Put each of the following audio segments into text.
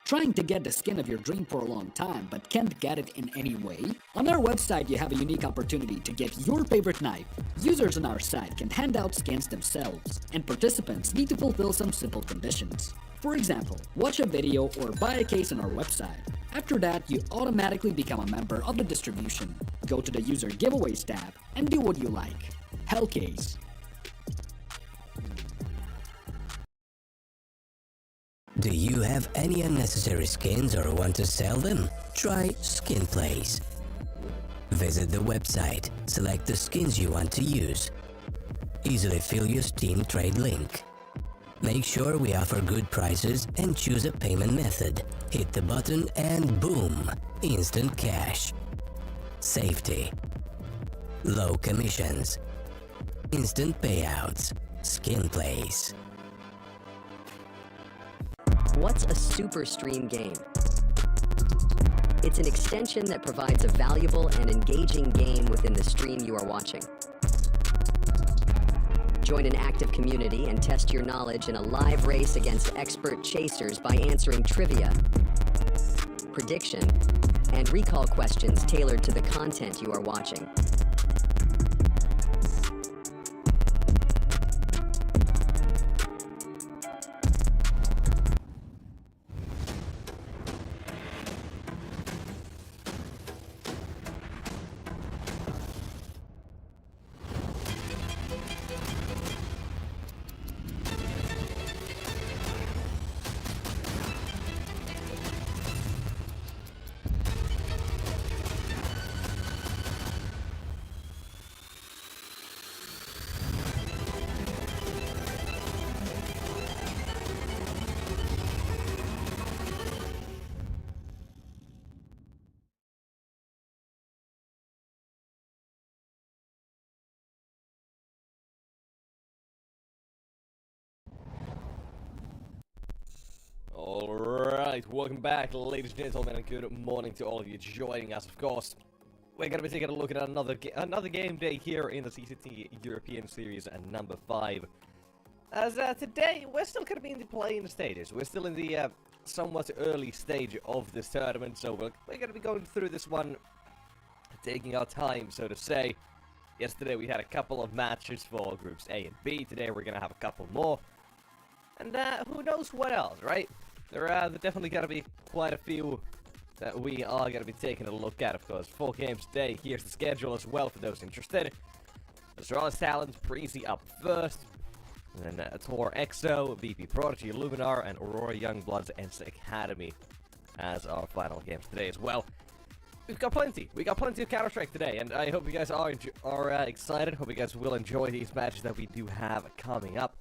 Trying to get the skin of your dream for a long time but can't get it in any way? On our website you have a unique opportunity to get your favorite knife. Users on our site can hand out skins themselves, and participants need to fulfill some simple conditions. For example, watch a video or buy a case on our website. After that, you automatically become a member of the distribution. Go to the user giveaways tab and do what you like. Hellcase. Do you have any unnecessary skins or want to sell them? Try SkinPlace. Visit the website, select the skins you want to use. Easily fill your Steam trade link. Make sure we offer good prices and choose a payment method. Hit the button and boom! Instant cash. Safety. Low commissions. Instant payouts. SkinPlace. What's a super stream game? It's an extension that provides a valuable and engaging game within the stream you are watching. Join an active community and test your knowledge in a live race against expert chasers by answering trivia, prediction, and recall questions tailored to the content you are watching. Alright, welcome back, ladies and gentlemen, and good morning to all of you joining us, of course. We're going to be taking a look at another game day here in the CCT European Series number 5. As today, we're still going to be in the playing stages. We're still in the somewhat early stage of this tournament, so we're going to be going through this one, taking our time, so to say. Yesterday we had a couple of matches for Groups A and B. Today we're going to have a couple more. And who knows what else, right? There are definitely going to be quite a few that we are going to be taking a look at, of course. 4 games today. Here's the schedule as well for those interested. Astralis Talent, Preasy up first. And then Tor EXO, VP Prodigy, Luminar, and Aurora Youngbloods and Academy as our final games today as well. We've got plenty. We got plenty of Counter-Strike today, and I hope you guys are excited. Hope you guys will enjoy these matches that we do have coming up.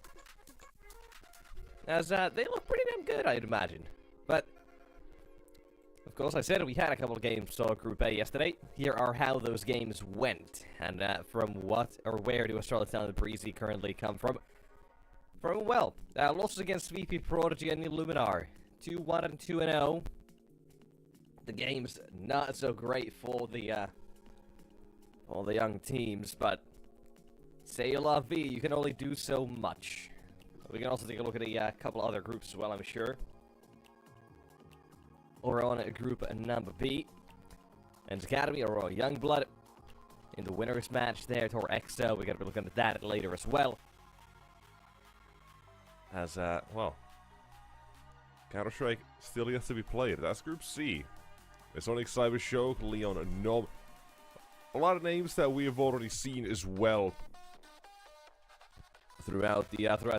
As they look pretty damn good, I'd imagine. But, of course, I said we had a couple of games for Group A yesterday. Here are how those games went. And from what or where do Astralis Talent and Preasy currently come from? Well, losses against VP Prodigy and Luminar. 2-1 and 2-0. The game's not so great for the young teams, but c'est la vie, you can only do so much. We can also take a look at a couple other groups as well, I'm sure. We're on group number B. And Academy, Aurora Youngblood. In the winners match there, Tor EXO. We're going to be looking at that later as well. As, well, Counter-Strike still gets to be played. That's Group C. It's Sonic Cyber Show, Leon Nom. A lot of names that we have already seen as well throughout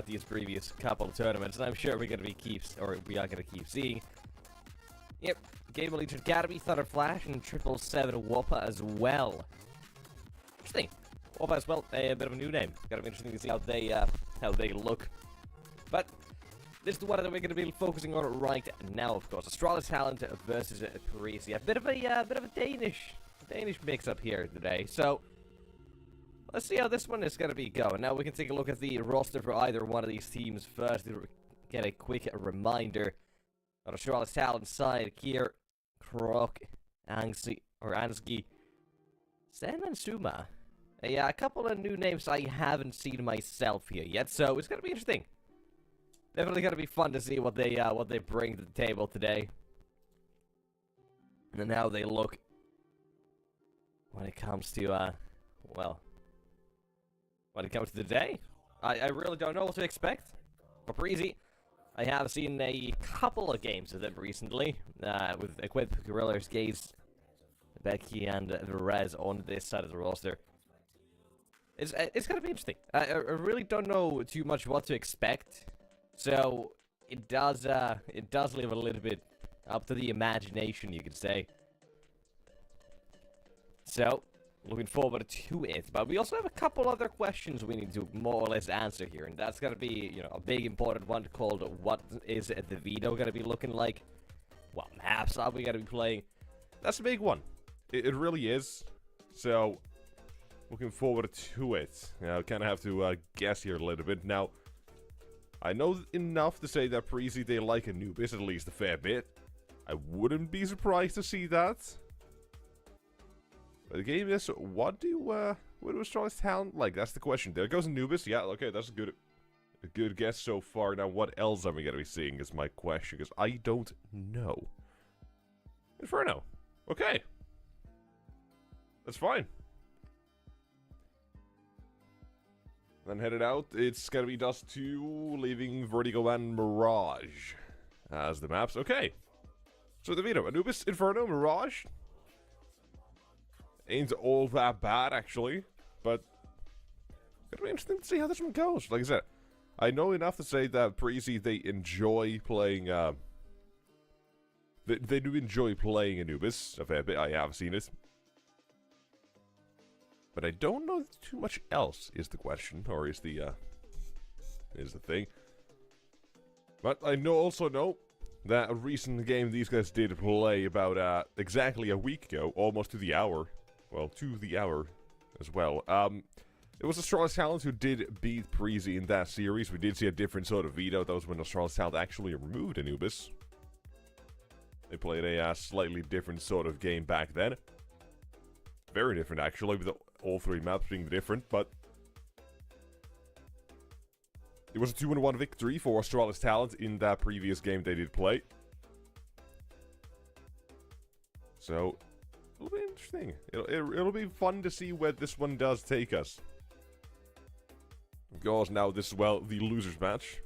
these previous couple of tournaments, and I'm sure we are going to keep seeing. Yep, Game Legion Academy, Thunder Flash, and 777 Whopper as well. Interesting. Whopper as well, a bit of a new name. Gotta be interesting to see how they look. But this is the one that we're going to be focusing on right now, of course. Astralis Talent versus Preasy. A bit of a Danish mix-up here today. So let's see how this one is going to be going. Now we can take a look at the roster for either one of these teams first to get a quick reminder. On Astralis Talent side, Kier, Krok, Ansgi, Sen and Suma. A couple of new names I haven't seen myself here yet, so it's going to be interesting Definitely gonna be fun to see what they bring to the table today. And then how they look when it comes to, well, when it comes to the day. I really don't know what to expect. For Preasy, I have seen a couple of games of them recently, with Equip, Gorillas, Gaze, Becky, and Rez on this side of the roster. It's gonna be interesting. I really don't know too much what to expect, so it does leave a little bit up to the imagination, you could say. So, looking forward to it. But we also have a couple other questions we need to more or less answer here, and that's gonna be, you know, a big important one called what is the Vito gonna be looking like? What maps are we gonna be playing? That's a big one. It really is. So, looking forward to it. I kind of have to guess here a little bit. Now, I know enough to say that Preasy, they like Anubis at least a fair bit. I wouldn't be surprised to see that. But the game is, what do Astralis talent like? That's the question. There goes Anubis. Yeah, okay, that's a good guess so far. Now, what else are we going to be seeing is my question, because I don't know. Inferno. Okay. That's fine. Then headed out, it's gonna be Dust 2, leaving Vertigo and Mirage as the maps. Okay. So the Vito, Anubis, Inferno, Mirage. Ain't all that bad, actually. But it'll be interesting to see how this one goes. Like I said, I know enough to say that Preasy, they enjoy playing, they do enjoy playing Anubis a fair bit. I have seen it. But I don't know too much else, is the question, or is the thing. But I also know that a recent game these guys did play about exactly a week ago, almost to the hour. Well, to the hour as well. It was Astralis Talent who did beat Preasy in that series. We did see a different sort of Vito. That was when Astralis Talent actually removed Anubis. They played a slightly different sort of game back then. Very different, actually, with all three maps being different, but it was a 2-1 victory for Astralis Talent in that previous game they did play. So, it'll be interesting. It'll be fun to see where this one does take us. Of course, now this is, well, the losers match.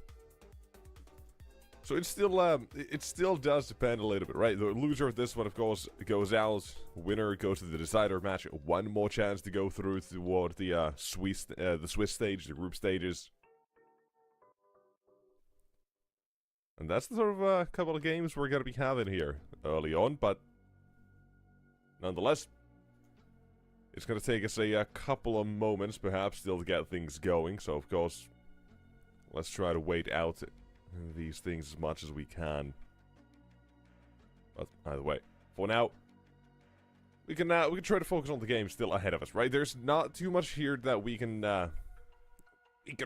So it still does depend a little bit, right? The loser of this one, of course, goes out. Winner goes to the decider match. One more chance to go through toward the Swiss stage, the group stages. And that's the sort of couple of games we're gonna be having here early on, but nonetheless, it's gonna take us a couple of moments, perhaps, still to get things going. So, of course, let's try to wait out these things as much as we can. But either way, for now, we can try to focus on the game still ahead of us, right? There's not too much here that we can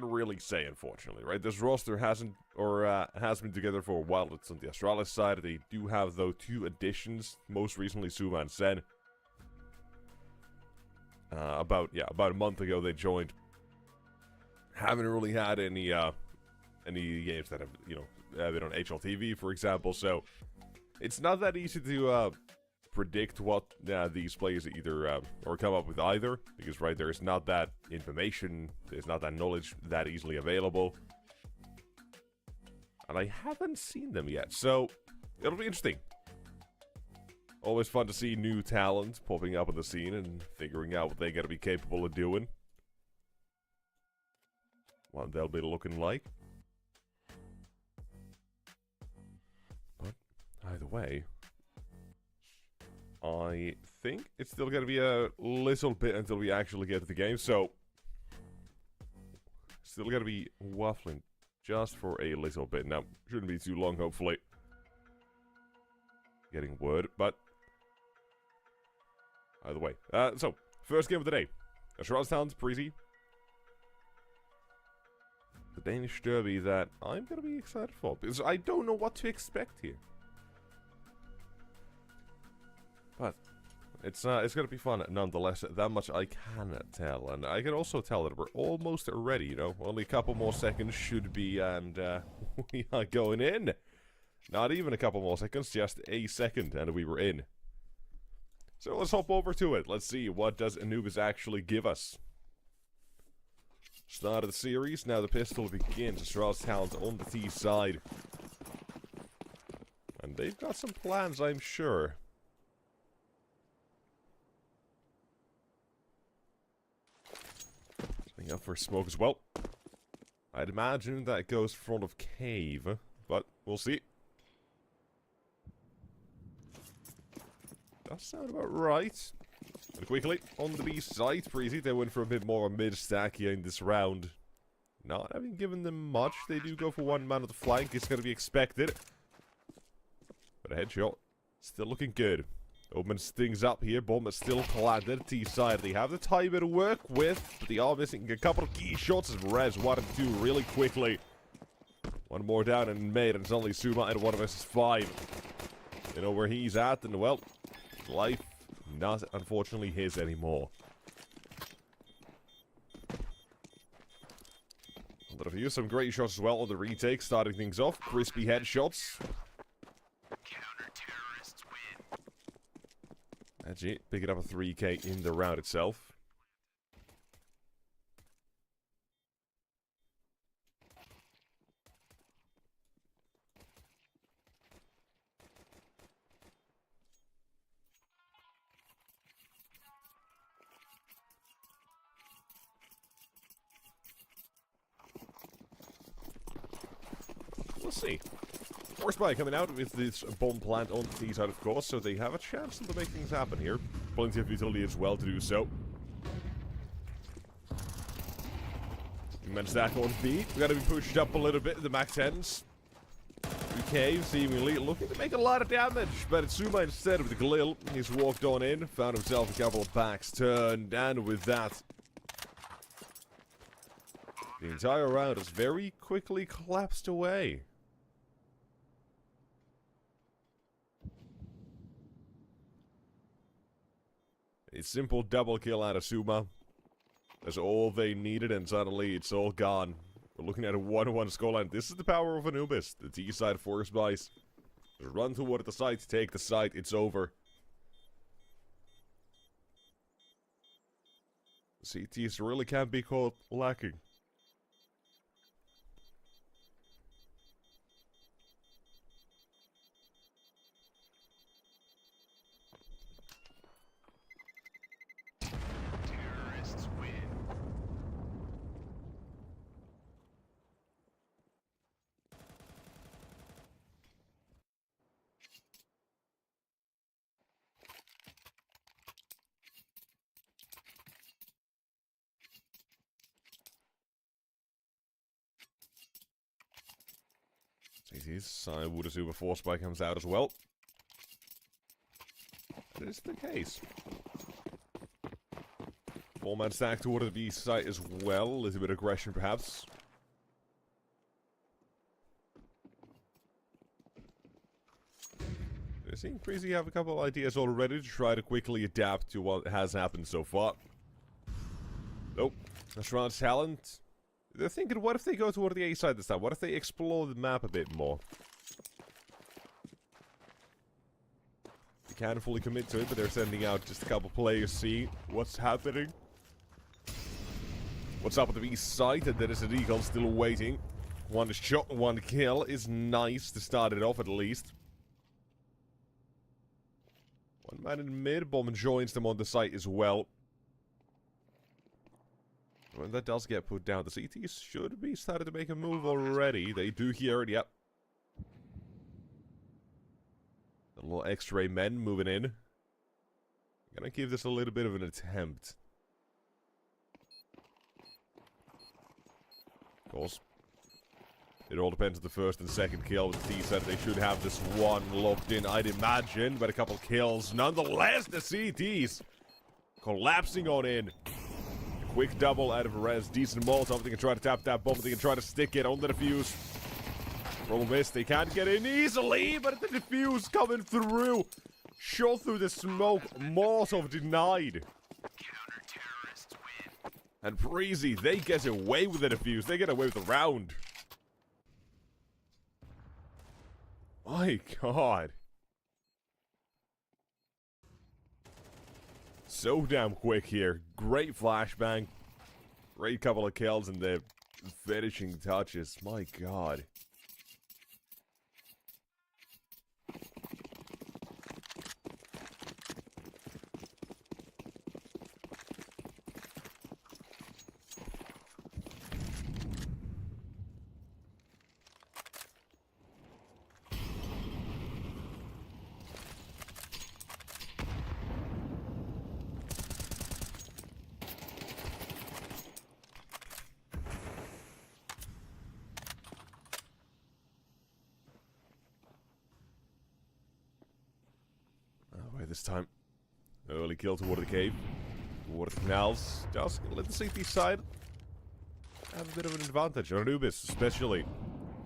really say, unfortunately, right? This roster has been together for a while. It's on the Astralis side. They do have, though, 2 additions. Most recently, Suma and Sen. About a month ago they joined. Haven't really had any games that have, been on HLTV, for example, so it's not that easy to predict what these players either or come up with either, because right, there's not that information, there's not that knowledge that easily available, and I haven't seen them yet, so it'll be interesting. Always fun to see new talent popping up on the scene and figuring out what they're gonna be capable of doing, what they'll be looking like. Either way, I think it's still going to be a little bit until we actually get to the game, so still going to be waffling just for a little bit. Now, shouldn't be too long, hopefully. Getting word, but either way. So, first game of the day. Astralis Talent, Preasy. The Danish Derby that I'm going to be excited for, because I don't know what to expect here. But it's gonna be fun nonetheless. That much I can tell, and I can also tell that we're almost ready. You know, only a couple more seconds should be, and we are going in. Not even a couple more seconds, just a second, and we were in. So let's hop over to it. Let's see, what does Anubis actually give us? Start of the series, now the pistol begins. Astralis talent on the T side. And they've got some plans, I'm sure. Setting up for smoke as well. I'd imagine that goes front of cave, but we'll see. Does sound about right. And quickly, on the B side, Preasy, they went for a bit more mid-stack here in this round. Not having given them much, they do go for one man on the flank, it's going to be expected. But a headshot, still looking good. Opens things up here, bomb is still planted, T side, they have the timer to work with, but they are missing a couple of key shots as Res 1 and 2 really quickly. One more down and made, and it's only Suma at 1 versus 5. You know where he's at, and well, life not unfortunately his anymore. A lot of you, some great shots as well on the retake, starting things off. Crispy headshots. Counter-terrorists win. That's it, picking up a 3k in the round itself. We'll see. Force Spy coming out with this bomb plant on the T side, of course, so they have a chance to make things happen here. Plenty of utility as well to do so. Immense stack on B. We gotta be pushed up a little bit in the max 10s. Cave seemingly looking to make a lot of damage, but it's Suma instead with the Glil. He's walked on in, found himself a couple of backs turned, and with that, the entire round has very quickly collapsed away. A simple double kill out of Suma. That's all they needed, and suddenly it's all gone. We're looking at a 1-1 scoreline. This is the power of Anubis. The T side force buys. Just run toward the site, take the site, it's over. CTs really can't be caught lacking. Terrorists win. CTs, I would assume a force spike comes out as well. That is the case. 4-man stack toward the B site as well. A little bit of aggression, perhaps. They seem Preasy have a couple of ideas already to try to quickly adapt to what has happened so far. Nope. Astralis talent. They're thinking, what if they go toward the A side this time? What if they explore the map a bit more? They can't fully commit to it, but they're sending out just a couple players, see what's happening. What's up with the B side? And there is a deagle still waiting. One shot, one kill is nice to start it off at least. One man in mid, bomb joins them on the site as well. When that does get put down, the CTs should be starting to make a move already. They do hear it, yep. A little X-ray men moving in. Gonna give this a little bit of an attempt. Of course, it all depends on the first and second kill. With the T set, they should have this one locked in, I'd imagine, but a couple kills. Nonetheless, the CTs collapsing on in. Quick double out of Res, decent Molotov. They can try to tap that bomb, they can try to stick it on the defuse. Problem is, they can't get in easily, but the defuse coming through. Shot through the smoke. Molotov denied. Counter-terrorists win. And Preasy, they get away with the defuse. They get away with the round. My god. So damn quick here. Great flashbang. Great couple of kills and the finishing touches. My god. This time. Early kill toward the cave. Toward the canals. Just let the CT side have a bit of an advantage. On Anubis, especially.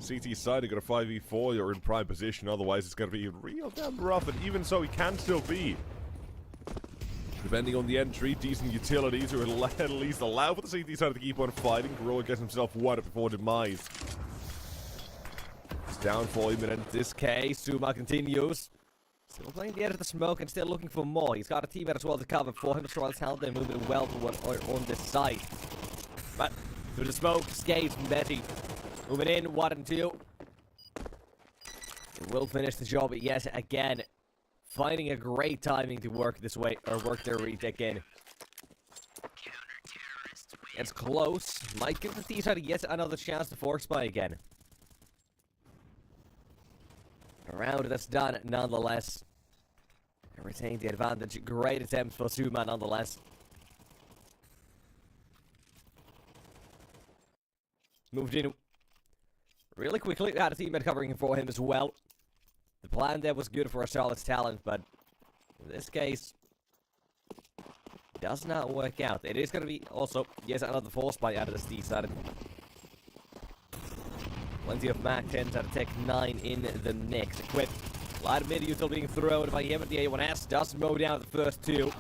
CT side, you got a 5v4, you're in prime position, otherwise it's gonna be real damn rough, and even so, he can still be. Depending on the entry, decent utilities will at least allow for the CT side to keep on fighting. Gorilla gets himself one up before demise. It's down for him, and in this case, Suma continues. Still playing the edge of the smoke and still looking for more. He's got a teammate as well to cover for him. Astralis held them moving well towards on this side. But through the smoke, escapes from Betty. Moving in, 1 and 2. It will finish the job yet again. Finding a great timing to work this way, or work their retake in. It's close. Might give the T side yet another chance to force by again. A round that's done nonetheless. And retain the advantage. Great attempts for Suma nonetheless. Moved in really quickly. Had a teammate covering for him as well. The plan there was good for Astralis talent, but in this case, does not work out. It is going to be also, yes, another force by out of the T side. Plenty of Mac 10s out of Tech 9 in the mix. Equipped. Light mid still being thrown by him at the A1S. Does mow down the first two.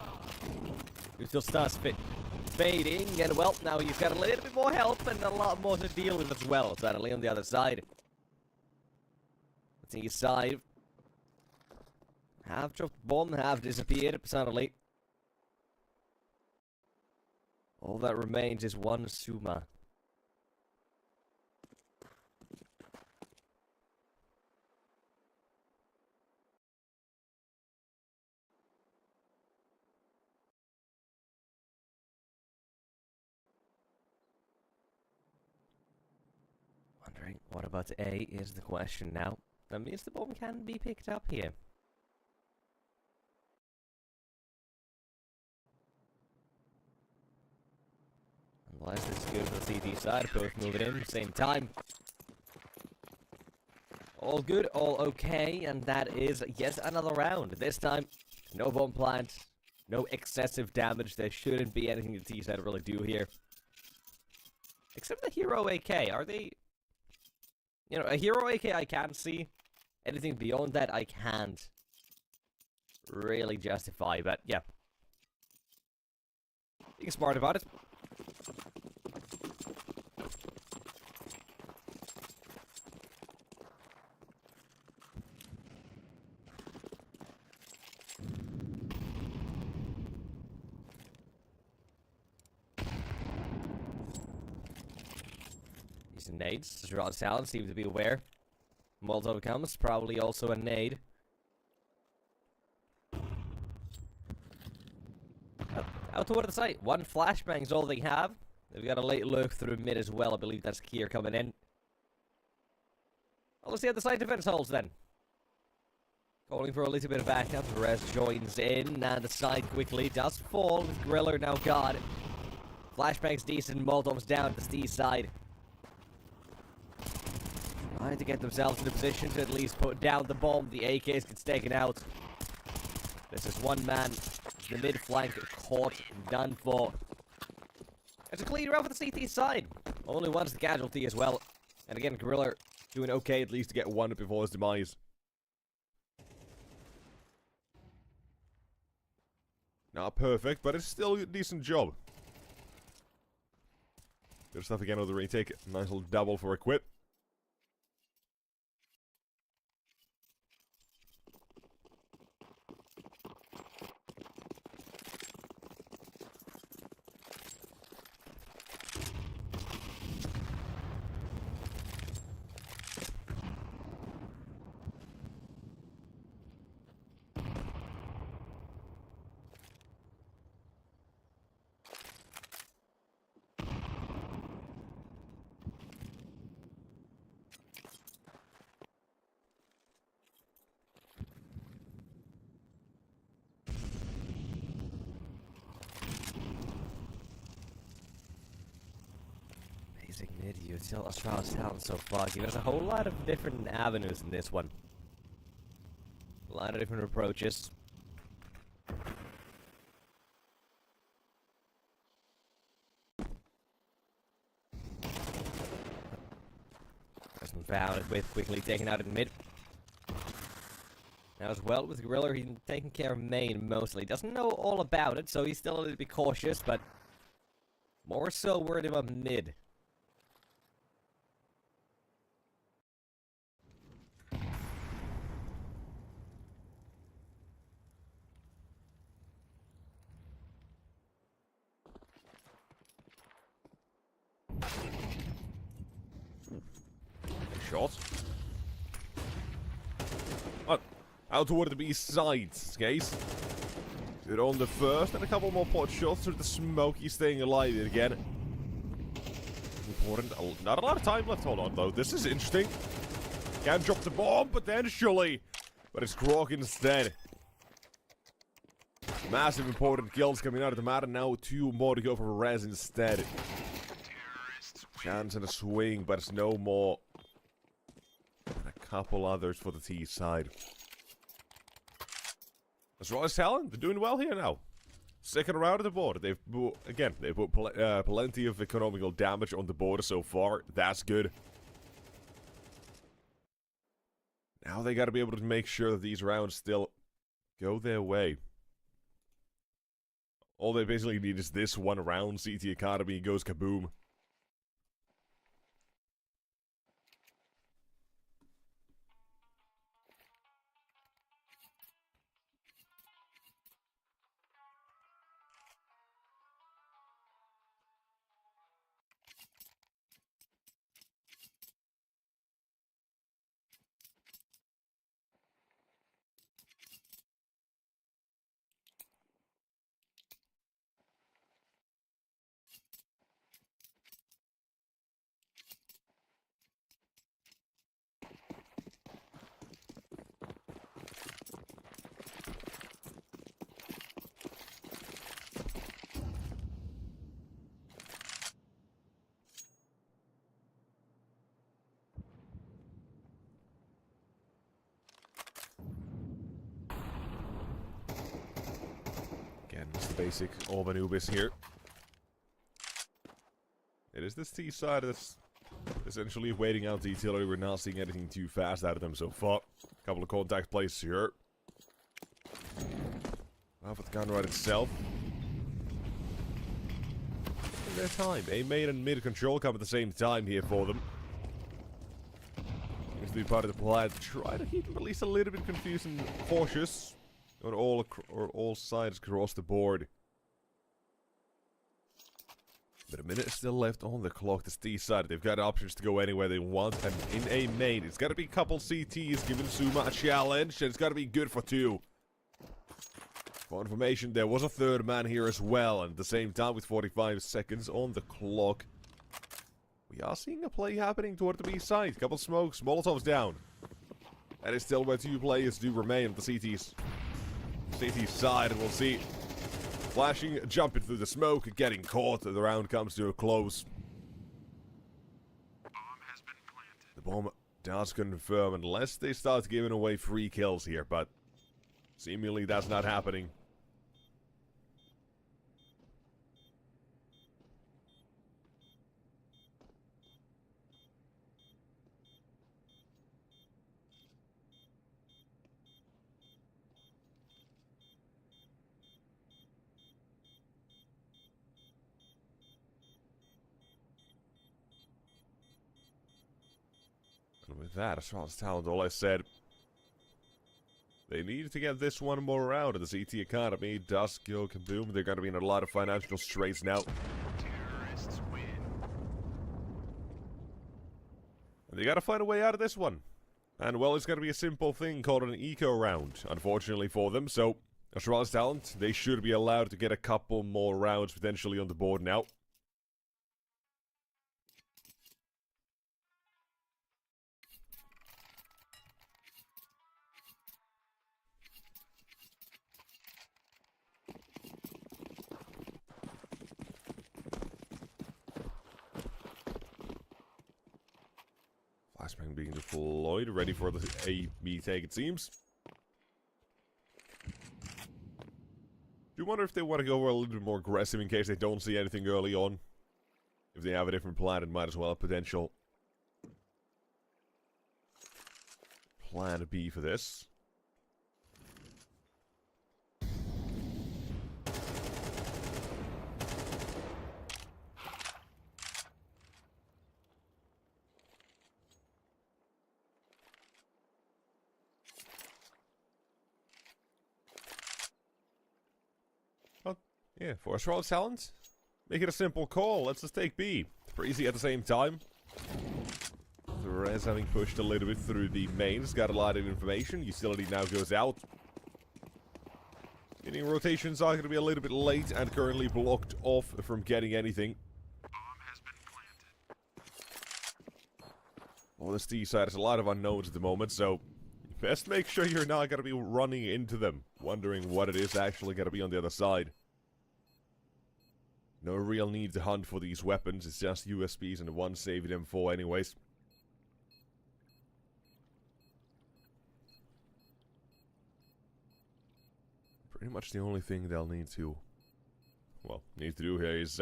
He still starts fading. And well, now he's got a little bit more help and a lot more to deal with as well. Suddenly on the other side. Let's see his side. Half dropped bomb, half disappeared suddenly. All that remains is one Suma. Wondering, what about A is the question now. That means the bomb can be picked up here. Unless it's good for the CT side, both moving in at the same time. All good, all okay, and that is, yes, another round. This time, no bomb plant, no excessive damage. There shouldn't be anything the T side really do here. Except the Hero AK, are they... You know, a Hero AK I can see. Anything beyond that I can't really justify, but yeah. Being smart about it. These nades, Astralis talent seem to be aware. Molotov comes, probably also a nade. Out toward the site. One flashbang is all they have. They've got a late look through mid as well. I believe that's Kier coming in. Well, let's see how the site defense holds then. Calling for a little bit of backup. Perez joins in, and the site quickly does fall with Griller now gone. Flashbang's decent. Molotov's down to Steve's side. Trying to get themselves in a position to at least put down the bomb. The AKs gets taken out. This is one man. The mid flank caught, done for. It's a clean round for the CT side. Only one's the casualty as well. And again, Gorilla doing okay at least to get one before his demise. Not perfect, but it's still a decent job. Good stuff again with the retake. Nice little double for equip. Basic mid util Astralis talent so far. There's a whole lot of different avenues in this one. A lot of different approaches. Hasn't found it with quickly taken out in mid. Now as well with Gorilla, he's taking care of main mostly. Doesn't know all about it, so he's still a little bit cautious, but more so worried about mid. Shot. Oh, out toward the B side, guys. Good on the first, and a couple more pot shots through the smoke. He's staying alive again. Important. Not a lot of time left. Hold on, though. This is interesting. Can drop the bomb, potentially. But it's Grog instead. Massive important kills coming out of the map, and now 2 more to go for Res instead. Chance and a swing, but it's no more. And a couple others for the T side. Astralis talent, they're doing well here now. Second round of the board. They've put plenty of economical damage on the border so far. That's good. Now they gotta be able to make sure that these rounds still go their way. All they basically need is this one round. CT Academy goes kaboom. Again, it's the basic Orb Anubis here. It is this T side that's essentially waiting out the artillery. We're not seeing anything too fast out of them so far. A couple of contact plays here. Well, for the gun right itself. In their time. A main and mid control come at the same time here for them. Seems to be part of the plan to try to keep them at least a little bit confused and cautious on all sides across the board. But a minute still left on the clock. This T side, they've got options to go anywhere they want. And in a main, it's got to be a couple CTs giving Suma a challenge. And it's got to be good for 2. For information, there was a third man here as well. And at the same time, with 45 seconds on the clock, we are seeing a play happening toward the B side. Couple smokes, Molotovs down. That is still where 2 players do remain on the CT side. And we'll see. Flashing, jumping through the smoke, getting caught. The round comes to a close. Bomb has been planted. The bomb does confirm, unless they start giving away free kills here, but seemingly that's not happening. with that, Astralis Talent, all I said, they need to get this one more round, and the CT economy does go kaboom. They're going to be in a lot of financial straits now. Terrorists win. And they got to find a way out of this one. And, well, it's going to be a simple thing called an eco round, unfortunately for them. So, Astralis Talent, they should be allowed to get a couple more rounds potentially on the board now. Flashbang being deployed, ready for the A-B take, it seems. Do you wonder if they want to go a little bit more aggressive in case they don't see anything early on? If they have a different plan, it might as well have potential plan B for this. Yeah, for Astralis Talent, make it a simple call. Let's just take B. Preasy at the same time. Therese having pushed a little bit through the mains, got a lot of information. Utility now goes out. Getting rotations are going to be a little bit late and currently blocked off from getting anything. Bomb has been planted. Well, this D side has a lot of unknowns at the moment, so best make sure you're not going to be running into them, wondering what it is actually going to be on the other side. No real need to hunt for these weapons, it's just USBs and one saving M4 anyways. Pretty much the only thing they'll need to, well, need to do here is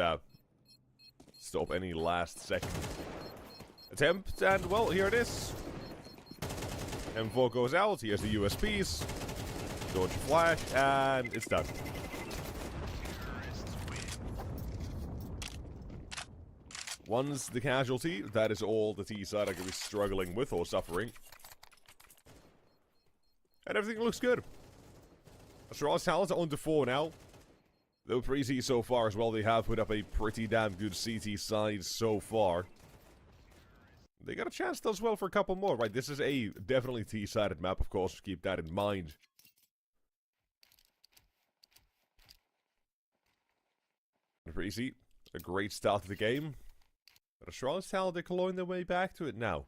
stop any last second attempt, and well, here it is. M4 goes out, here's the USBs, dodge flash, and it's done. One's the casualty, that is all the T-side are going to be struggling with or suffering. And everything looks good. Astralis Talent on to 4 now. Though Preasy so far as well, they have put up a pretty damn good CT side so far. They got a chance as well for a couple more, right? This is a definitely T-sided map, of course, keep that in mind. Preasy, a great start to the game. But Astralis Talent, they're clawing their way back to it now.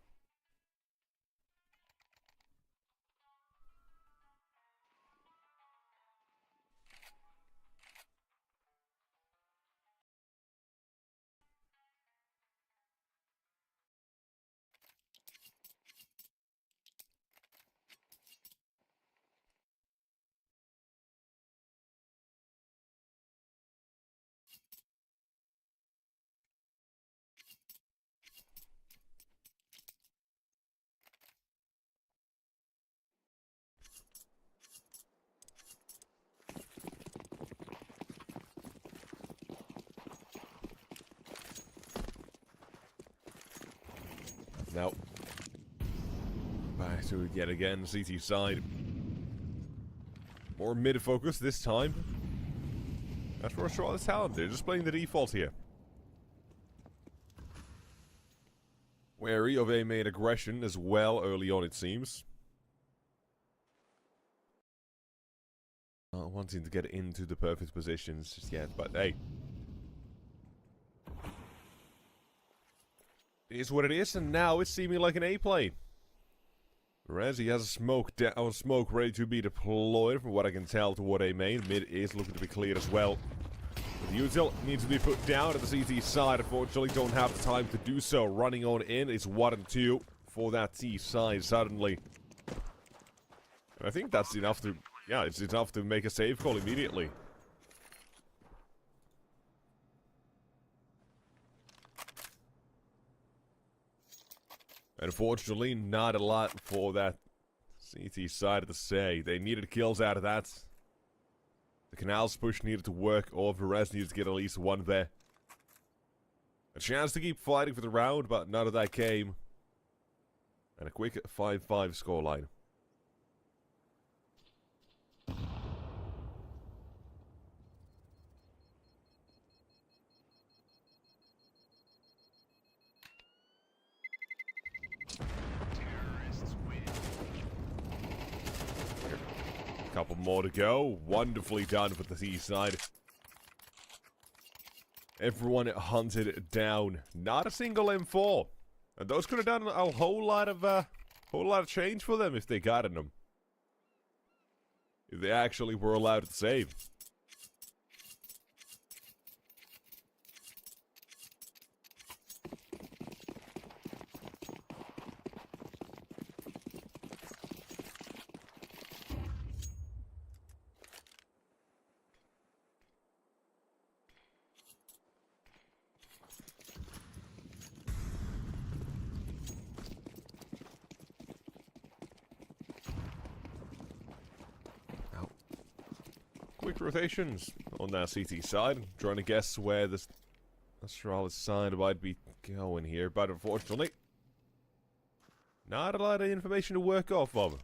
Now, back to it yet again, CT side. More mid-focus this time. That's for Astralis Talent, they're just playing the default here. Wary of a main aggression as well early on, it seems. Not wanting to get into the perfect positions just yet, but hey. It is what it is, and now it's seeming like an A play. Whereas he has a smoke ready to be deployed, from what I can tell, toward A main. Mid is looking to be cleared as well. The util needs to be put down at the CT side. Unfortunately, don't have the time to do so. Running on in, it's 1 and 2 for that T side suddenly. And I think that's enough to, yeah, it's enough to make a save call immediately. Unfortunately, not a lot for that CT side to say. They needed kills out of that. The Canals push needed to work, or Perez needed to get at least one there. A chance to keep fighting for the round, but none of that came. And a quick 5-5 scoreline. Terrorists win. A couple more to go. Wonderfully done for the Seaside. Everyone hunted down. Not a single M4. And those could have done a whole lot of change for them if they gotten them. If they actually were allowed to save. Quick rotations on that CT side. Trying to guess where this Astralis side might be going here, but unfortunately, not a lot of information to work off of.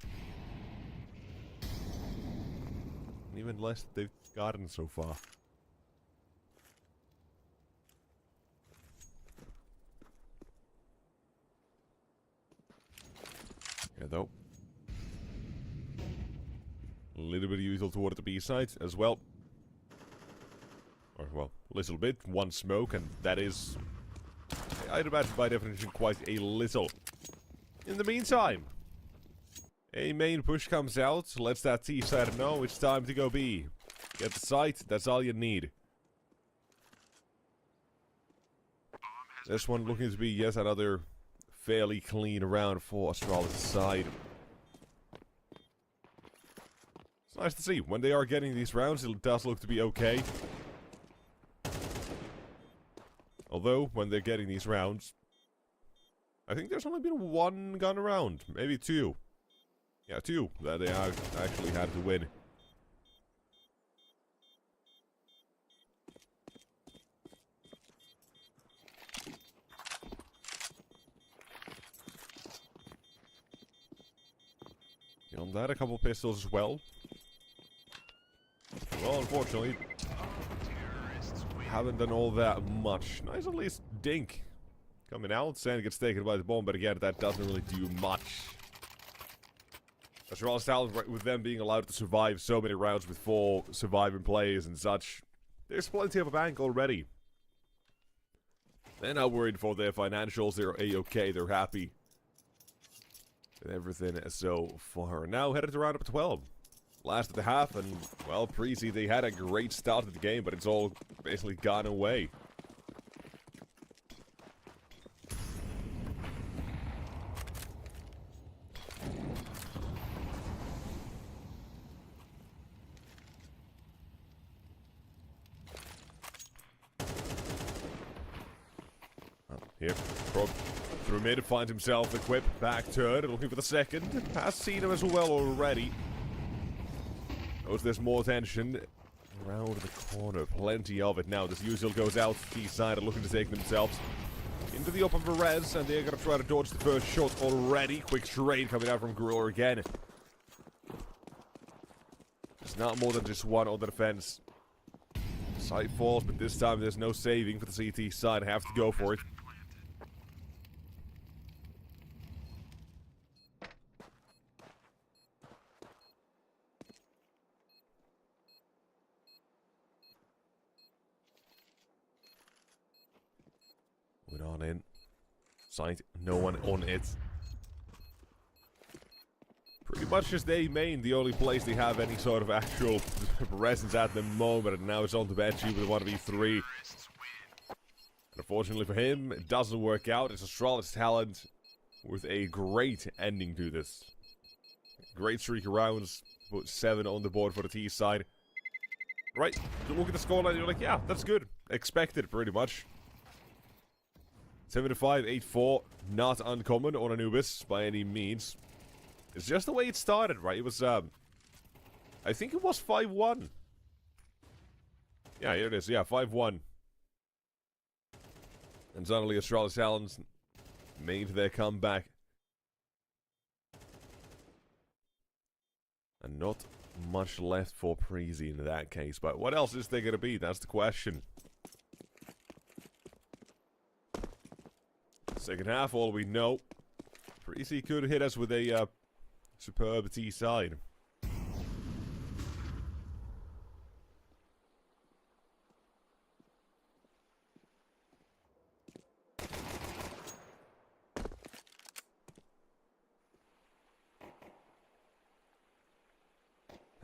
Even less that they've gotten so far. Yeah, though. A little bit usual toward the B side as well. Or, well, a little bit. One smoke, and that is, I'd imagine by definition, quite a little. In the meantime, a main push comes out, lets that T side know it's time to go B. Get the site, that's all you need. This one looking to be yet another fairly clean round for Astralis' side. It's nice to see. When they are getting these rounds, it does look to be okay. Although, when they're getting these rounds, I think there's only been one gun around. Maybe two. Yeah, two that they actually had to win. Beyond that, a couple pistols as well. Well, unfortunately, haven't done all that much. Nice at least dink. Coming out, Sand gets taken by the bomb, but again, that doesn't really do much. Astralis talent, with them being allowed to survive so many rounds with 4 surviving players and such, there's plenty of a bank already. They're not worried for their financials, they're A-okay, they're happy with everything so far. Now headed to round up 12. Last of the half, and, well, Preasy, they had a great start to the game, but it's all basically gone away. Here, Frog through mid, finds himself equipped, back turn, looking for the second. Has seen him as well already. Notice there's more tension around the corner, plenty of it now. This usual goes out to the side, looking to take themselves into the open Perez, and they're going to try to dodge the first shot already. Quick trade coming out from Gorilla again. There's not more than just one on the defense. Sight falls, but this time there's no saving for the CT side. Have to go for it. Moving on in. Sight, no one on it. Pretty much just A main, the only place they have any sort of actual presence at the moment, and now it's on to Benji with a 1v3. And unfortunately for him, it doesn't work out. It's Astralis talent with a great ending to this. Great streak of rounds, put 7 on the board for the T side. Right, you look at the scoreline, you're like, yeah, that's good. Expected, pretty much. 7-5, 8-4, not uncommon on Anubis by any means. It's just the way it started, right? It was, I think it was 5-1. Yeah, here it is. Yeah, 5-1. And suddenly Astralis Talons made their comeback. And not much left for Preasy in that case. But what else is there going to be? That's the question. Second half, all we know. Preasy could hit us with a superb T side.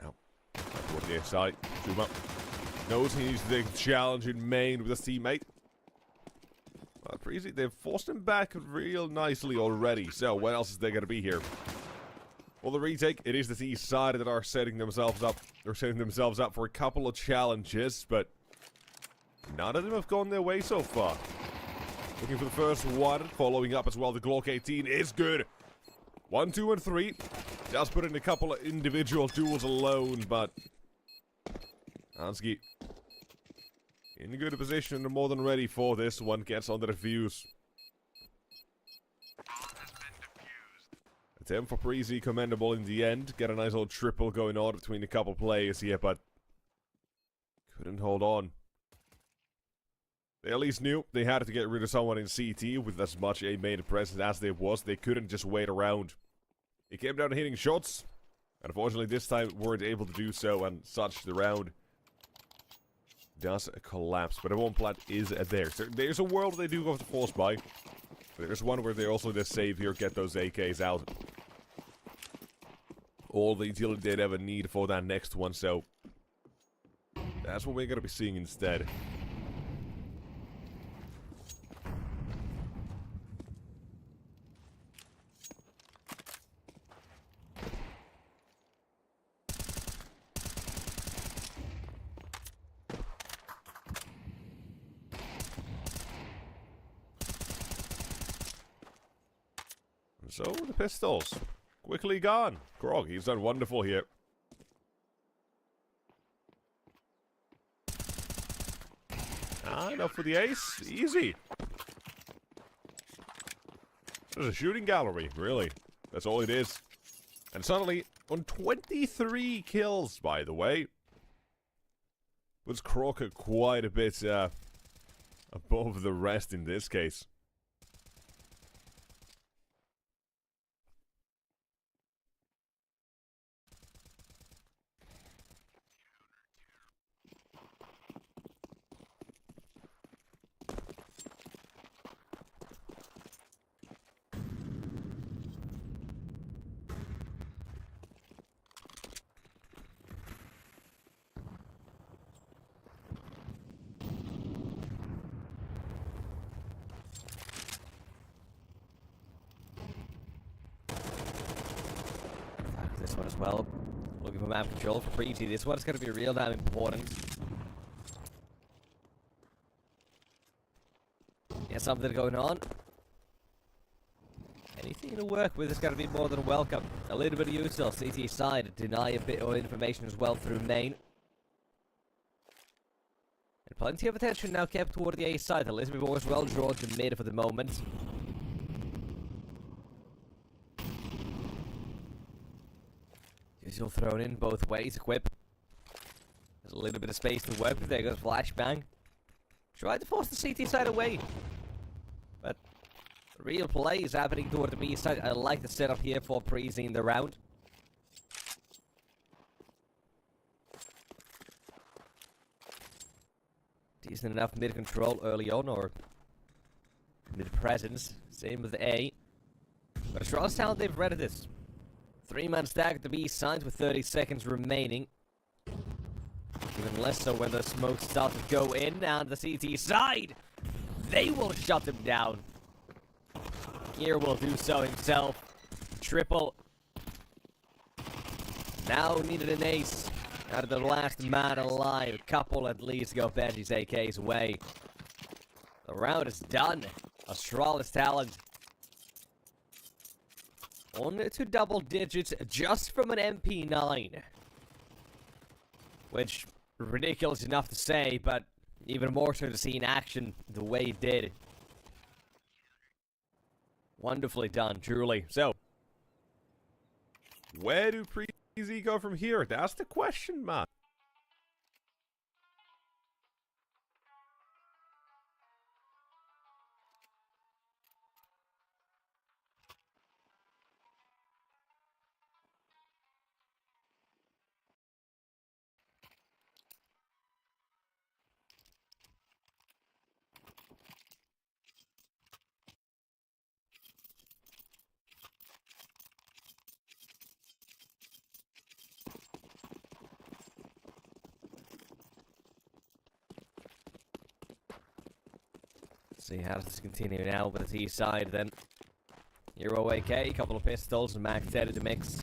Now, toward the side, zoom up. Knows he needs to take the challenge in main with his teammate. Preasy, they've forced him back real nicely already. So, what else is there going to be here? Well, the retake, it is the T side that are setting themselves up. They're setting themselves up for a couple of challenges, but none of them have gone their way so far. Looking for the first one, following up as well. The Glock 18 is good. 1, 2, and 3. Just put in a couple of individual duels alone, but Hansky in a good position and more than ready for this. One gets on the defuse. Attempt for Preasy, commendable in the end. Get a nice little triple going on between a couple players here, but couldn't hold on. They at least knew they had to get rid of someone in CT with as much a main presence as there was. They couldn't just wait around. It came down to hitting shots, and unfortunately this time weren't able to do so, and such the round does collapse. But the one plant is there. So there's a world they do go to force buy. But there's one where they also just save here, get those AKs out. All the utility they'd ever need for that next one, so that's what we're going to be seeing instead. So, the pistols. Quickly gone. Grog, he's done wonderful here. Enough for the ace. Easy. There's a shooting gallery, really. That's all it is. And suddenly, on 23 kills, by the way, puts Crocker quite a bit above the rest in this case. This one as well. Looking for map control for Preasy. This one's going to be real damn important. Yeah, something going on. Anything to work with is going to be more than welcome. A little bit of useful CT side. Deny a bit of information as well through main. And plenty of attention now kept toward the A side. A little bit more as well drawn to mid for the moment. Still thrown in both ways. Equip. There's a little bit of space to work with. There goes flashbang. Tried to force the CT side away. But the real play is happening toward the B side. I like the setup here for Preasy in the round. Decent enough mid control early on, or mid presence. Same with A. But Astralis how they've read this. 3-man stack at the B side with 30 seconds remaining. Even less so when the smoke starts to go in, and the CT side, they will shut him down. Gear will do so himself. Triple. Now needed an ace out of the last man alive. A couple at least go Benji's AKs away. The round is done. Astralis talent on to double digits just from an MP9. Which, ridiculous enough to say, but even more so to see in action the way it did. Wonderfully done, truly. So, Where do Easy go from here? That's the question, man. See how does this continue now with the T side then. Euro AK, couple of pistols, and Max dead in the mix.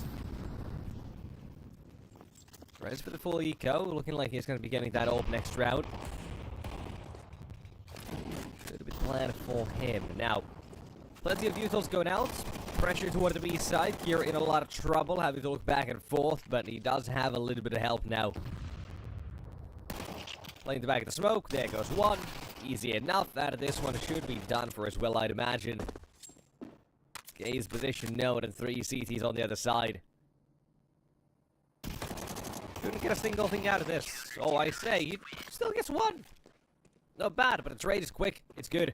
Res for the full eco, looking like he's going to be getting that up next round. Should have been planned for him. Now, plenty of utils going out. Pressure toward the B side. Gear in a lot of trouble, having to look back and forth, but he does have a little bit of help now. Playing the back of the smoke, there goes one. Easy enough. Out of this one should be done for as well, I'd imagine. Gaze position known and 3 CTs on the other side. Couldn't get a single thing out of this. Oh, I say, he still gets one. Not bad, but its rate is quick. It's good.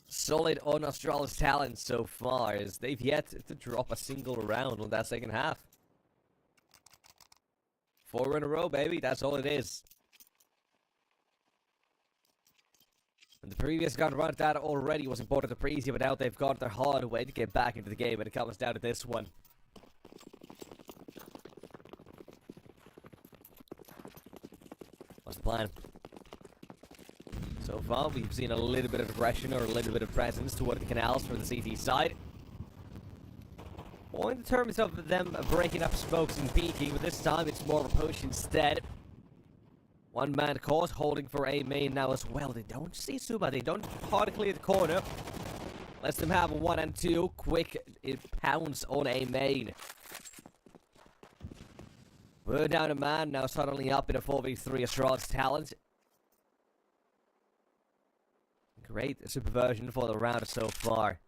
Solid on Astralis talent so far, as they've yet to drop a single round on that second half. 4 in a row, baby. That's all it is. And the previous gun run that already was important to Preasy, but now they've got their hard way to get back into the game, and it comes down to this one. What's the plan? So far, we've seen a little bit of aggression or a little bit of presence toward the canals from the CT side. Or in terms of them breaking up smokes and peeking, but this time it's more of a push instead. One man caught, holding for A main now as well. They don't see Suba, they don't hard clear the corner. Lets them have a 1 and 2. Quick, it pounds on A main. We're down a man, now suddenly up in a 4v3 Astralis talent. Great superversion for the round so far.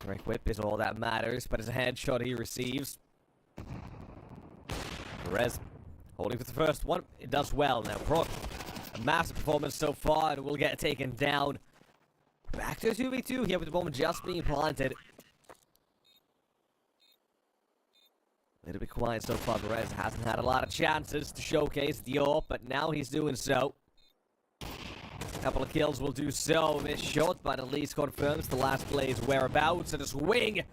Correct whip is all that matters, but it's a headshot he receives. Perez holding for the first one. It does well. Now, Brock, a massive performance so far, and will get taken down. Back to a 2v2 here with the bomb just being planted. A little bit quiet so far. Perez hasn't had a lot of chances to showcase the AWP, but now he's doing so. Couple of kills will do so. This shot, but at least confirms the last play's whereabouts. And a swing.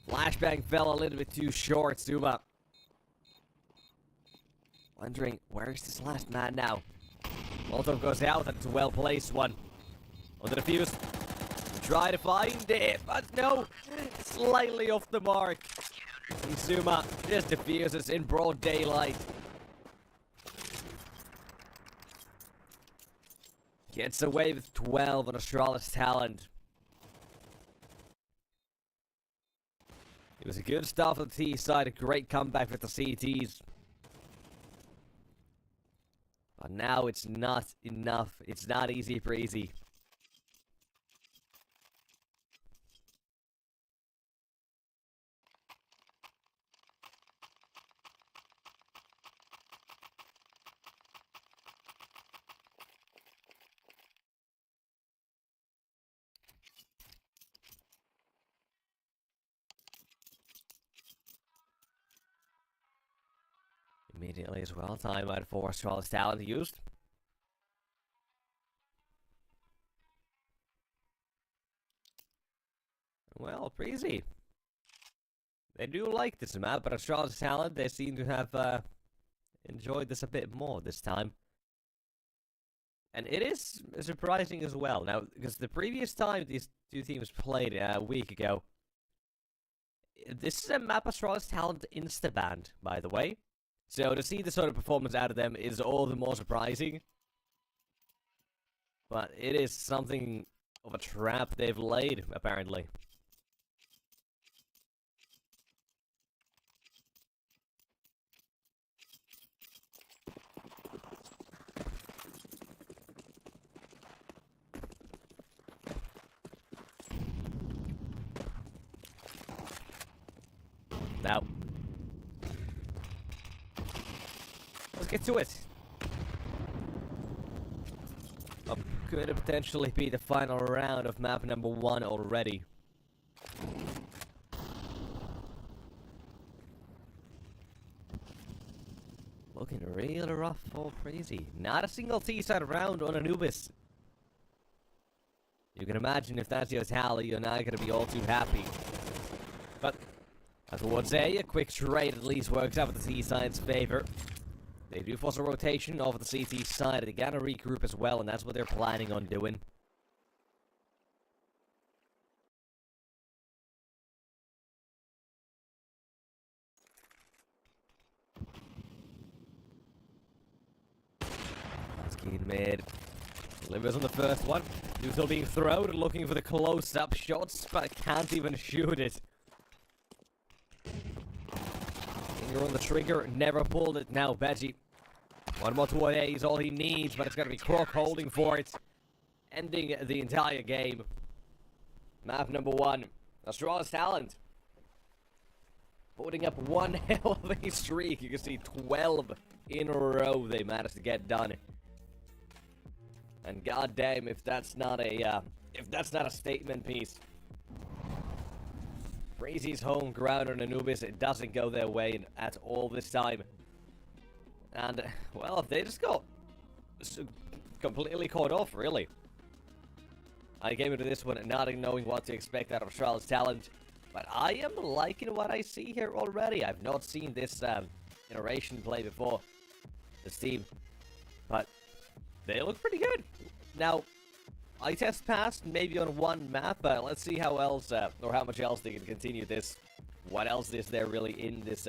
Flashbang fell a little bit too short. Zuma wondering, where's this last man now? Molotov goes out, and it's a well-placed one. On the defuse. Try to find it, but no. Slightly off the mark. Zuma just defuses in broad daylight. Gets away with 12 on Astralis talent. It was a good start on the T side, a great comeback with the CTs. But now it's not enough. It's not easy for Preasy. Immediately as well, time out for Astralis talent used. Well, Preasy. They do like this map, but Astralis talent, they seem to have enjoyed this a bit more this time. And it is surprising as well. Now, because the previous time these two teams played a week ago, this is a map Astralis talent insta-banned, by the way. So to see this sort of performance out of them is all the more surprising. But it is something of a trap they've laid, apparently. now. Let's get to it. Could potentially be the final round of map number 1 already. Looking real rough for Preasy. Not a single T-side round on Anubis. You can imagine if that's your tally, you're not going to be all too happy. But, as I would say, a quick trade at least works out for the T-side's favor. They do force a rotation over the CT side. They gotta regroup as well, and that's what they're planning on doing. Keen mid. Delivers on the first one. Still being thrown, looking for the close-up shots, but can't even shoot it. Finger on the trigger, never pulled it. Now Veggie. One more to A is all he needs, but it's going to be Croc holding for it. Ending the entire game. Map number 1. Astralis talent. Putting up one hell of a streak. You can see 12 in a row they managed to get done. And goddamn, if that's not a statement piece. Preasy's home ground on Anubis, it doesn't go their way at all this time. And, well, they just got completely caught off, really. I came into this one not knowing what to expect out of Astralis talent, but I am liking what I see here already. I've not seen this iteration play before, this team, but they look pretty good. Now, I test passed maybe on one map, but let's see how else, or how much else they can continue this. What else is there really in this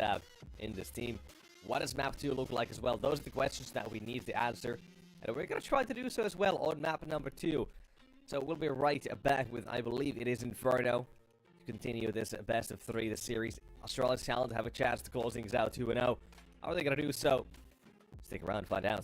team? What does map 2 look like as well? Those are the questions that we need to answer. And we're going to try to do so as well on map number 2. So we'll be right back with, I believe it is Inferno, to continue this best of 3, the series. Astralis talent have a chance to close things out 2-0. How are they going to do so? Stick around and find out.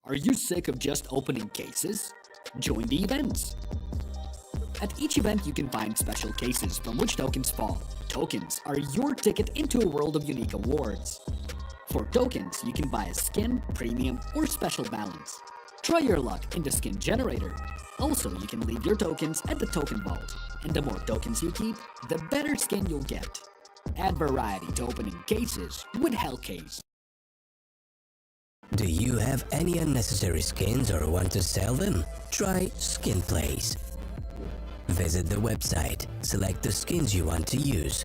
Are you sick of just opening cases? Join the events! At each event you can find special cases from which tokens fall. Tokens are your ticket into a world of unique awards. For tokens, you can buy a skin, premium, or special balance. Try your luck in the skin generator. Also, you can leave your tokens at the token vault, and the more tokens you keep, the better skin you'll get. Add variety to opening cases with Hellcase. Do you have any unnecessary skins or want to sell them? Try Skin Place. Visit the website, select the skins you want to use.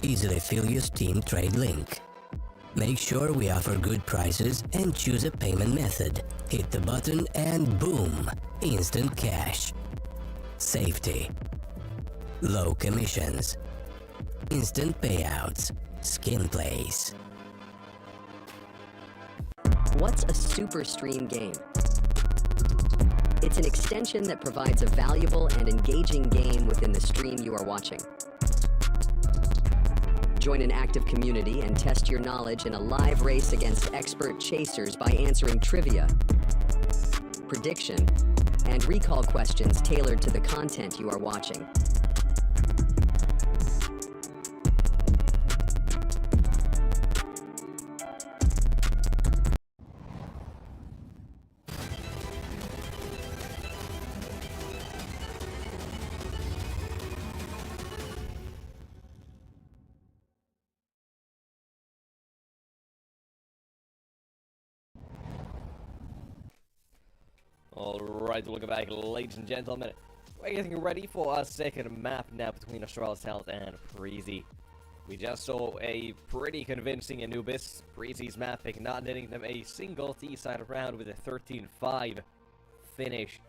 Easily fill your Steam trade link. Make sure we offer good prices and choose a payment method. Hit the button and boom! Instant cash. Safety. Low commissions. Instant payouts. Skin Place. What's a super stream game? It's an extension that provides a valuable and engaging game within the stream you are watching. Join an active community and test your knowledge in a live race against expert chasers by answering trivia, prediction, and recall questions tailored to the content you are watching. Alright, welcome back, ladies and gentlemen. We're getting ready for our second map now between Astralis and Preasy. We just saw a pretty convincing Anubis. Preasy's map pick not netting them a single T-side round with a 13-5 finish.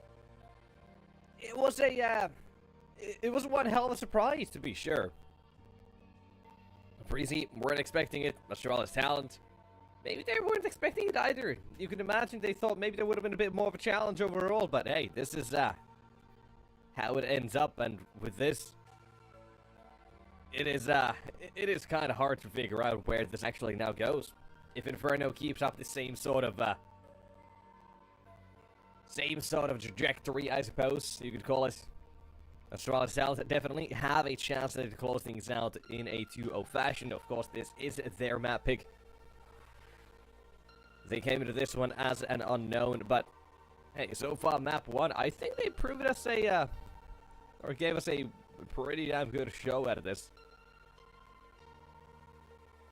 It was one hell of a surprise, to be sure. Preasy weren't expecting it. Astralis talent, maybe they weren't expecting it either. You can imagine they thought maybe there would have been a bit more of a challenge overall, but hey, this is how it ends up, and with this, it is kind of hard to figure out where this actually now goes. If Inferno keeps up the same sort of trajectory, I suppose you could call it, Astralis Talent definitely have a chance to close things out in a 2-0 fashion. Of course, this is their map pick. They came into this one as an unknown, but hey, so far map 1, I think they proved us or gave us a pretty damn good show out of this.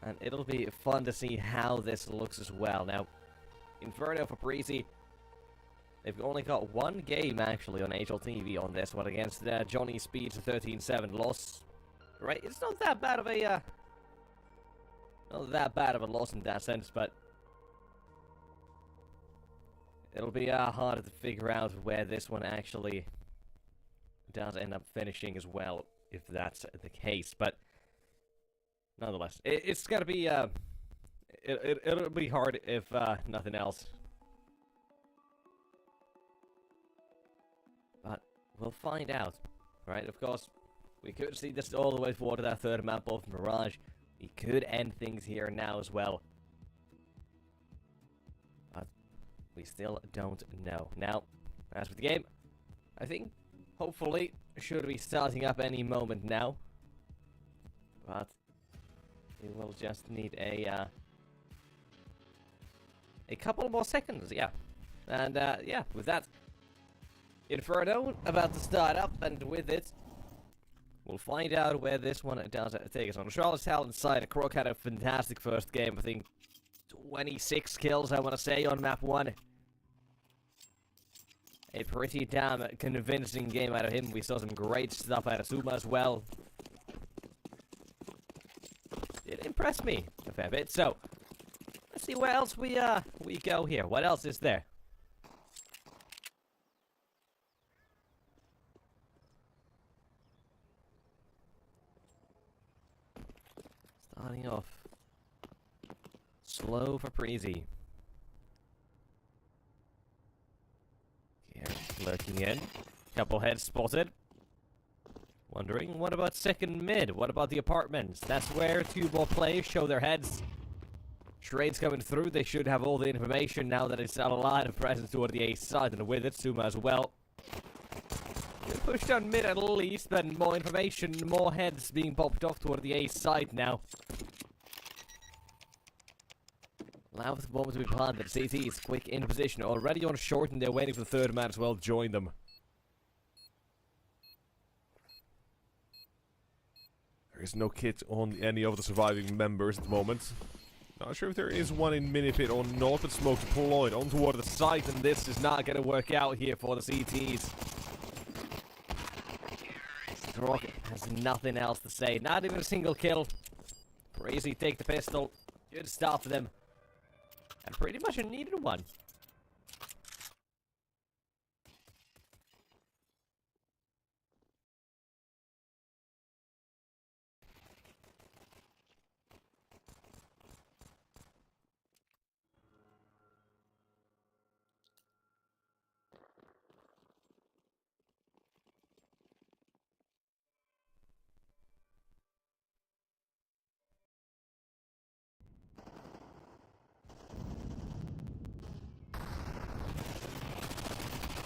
And it'll be fun to see how this looks as well. Now, Inferno for Preasy, they've only got one game actually on HLTV on this one against Johnny Speed's 13-7 loss. Right, it's not that bad of a loss in that sense, but it'll be harder to figure out where this one actually does end up finishing as well, if that's the case. But nonetheless, it's gotta be it'll be hard if nothing else. But we'll find out, right? Of course, we could see this all the way forward to that third map of Mirage. We could end things here now as well. We still don't know. Now, as with the game, I think, hopefully, should be starting up any moment now. But we will just need a couple more seconds, yeah. And, yeah, with that, Inferno about to start up, and with it, we'll find out where this one does take us on. Charlotte's Talent side, Croc had a fantastic first game, I think 26 kills, I want to say, on map 1. A pretty damn convincing game out of him. We saw some great stuff out of Suma as well. It impressed me a fair bit. So, let's see where else we go here. What else is there? Starting off slow for Preasy. Lurking in. Couple heads spotted. Wondering, what about second mid? What about the apartments? That's where two more players show their heads. Trades coming through. They should have all the information now that it's a lot of presence toward the A side, and with it, Suma as well. Push down mid at least, then more information, more heads being popped off toward the A side now. Allow the moment to be planted. CT is quick in position, already on short, and they're waiting for the third man as well to join them. There is no kit on any of the surviving members at the moment. Not sure if there is one in Minipit or not, but smoke deployed on toward the site, and this is not going to work out here for the CTs. Rocket has nothing else to say, not even a single kill. Preasy take the pistol, good start for them. And pretty much a needed one.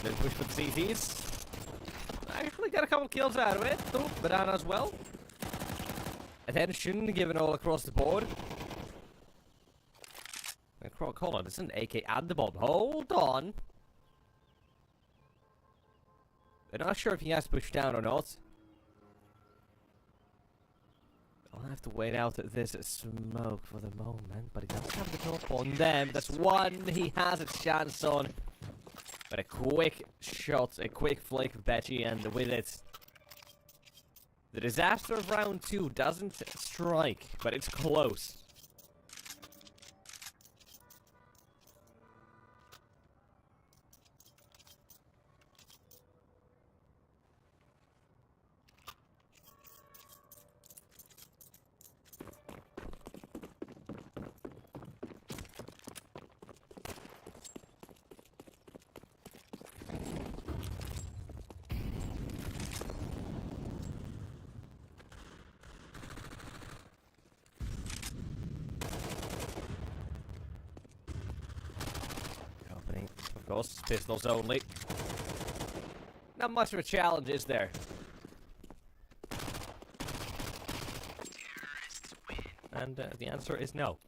Then push for the CTs. Actually got a couple kills out of it. Oh, Banana as well. Attention given all across the board. And hold on, this is an AK and the bomb. Hold on. They're not sure if he has to push down or not. I'll have to wait out this smoke for the moment, but he does have the top on them. That's one he has a chance on. But a quick shot, a quick flick of Betty, and with it, the disaster of round 2 doesn't strike, but it's close. Of course, pistols only. Not much of a challenge, is there? And the answer is no.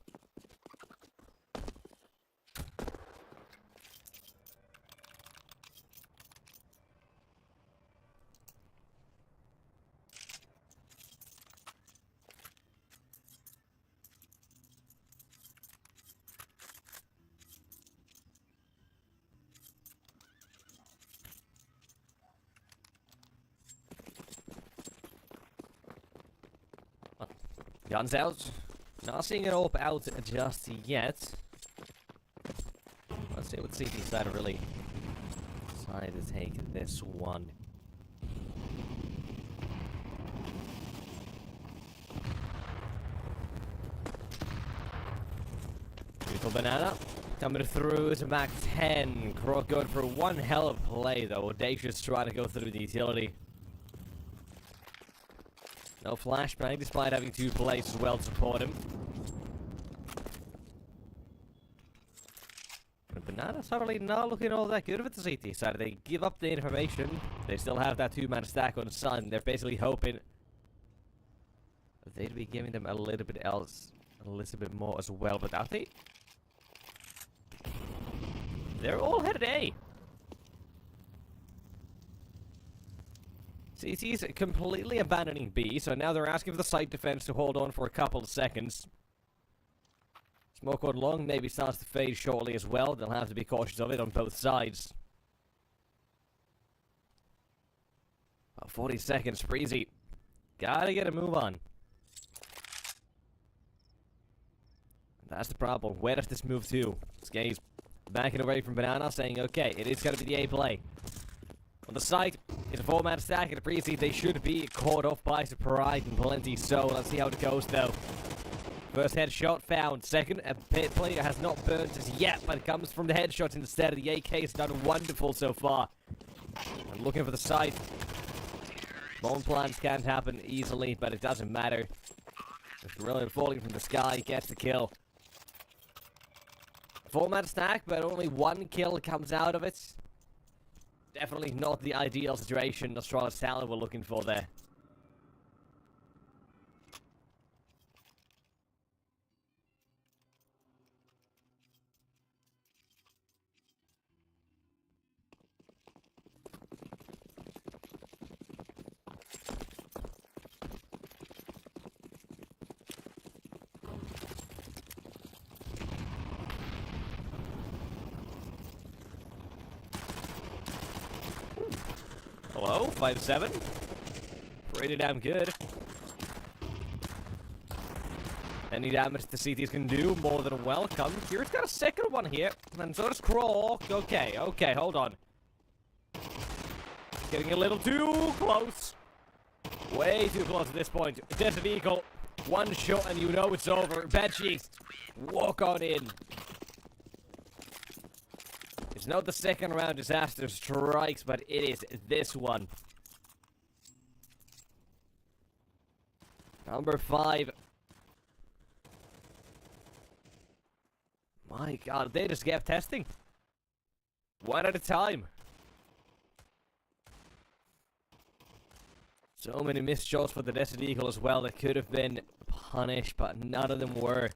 Guns out. Not seeing it up out just yet. Let's see what CT side really decide to take this one. Beautiful Banana. Coming through to Mac 10. Croc going for one hell of a play though. Audacious trying to go through the utility. No flashbang, despite having 2 plays as well to support him. But Banana suddenly not looking all that good with the CT side. They give up the information. They still have that 2-man stack on Sun. They're basically hoping that they'd be giving them a little bit else, a little bit more as well. But I think they're all headed A. CT's completely abandoning B, so now they're asking for the site defense to hold on for a couple of seconds. Smoke on long maybe starts to fade shortly as well. They'll have to be cautious of it on both sides. About 40 seconds, Preasy. Gotta get a move on. That's the problem. Where does this move to? Skaze backing away from Banana, saying, okay, it is gonna be the A play. On the site, it's a 4-man stack at a Preasy. They should be caught off by surprise and plenty so. Let's see how it goes though. First headshot found. Second, a pit player has not burnt as yet, but it comes from the headshot instead. The AK has done wonderful so far. I'm looking for the site. Bomb plans can't happen easily, but it doesn't matter. The guerrilla falling from the sky gets the kill. 4-man stack, but only 1 kill comes out of it. Definitely not the ideal situation Astralis Talent were looking for there. Hello, 5-7. Pretty damn good. Any damage the CTs can do, more than welcome. Kira's got a second one here, and so does Krog. Okay, okay, hold on. Getting a little too close. Way too close at this point. Desert Eagle, 1 shot and you know it's over. Bedsheet, walk on in. It's not the second round disaster strikes, but it is this one. Number 5. My god, they just kept testing. 1 at a time. So many missed shots for the Desert Eagle as well that could have been punished, but none of them were.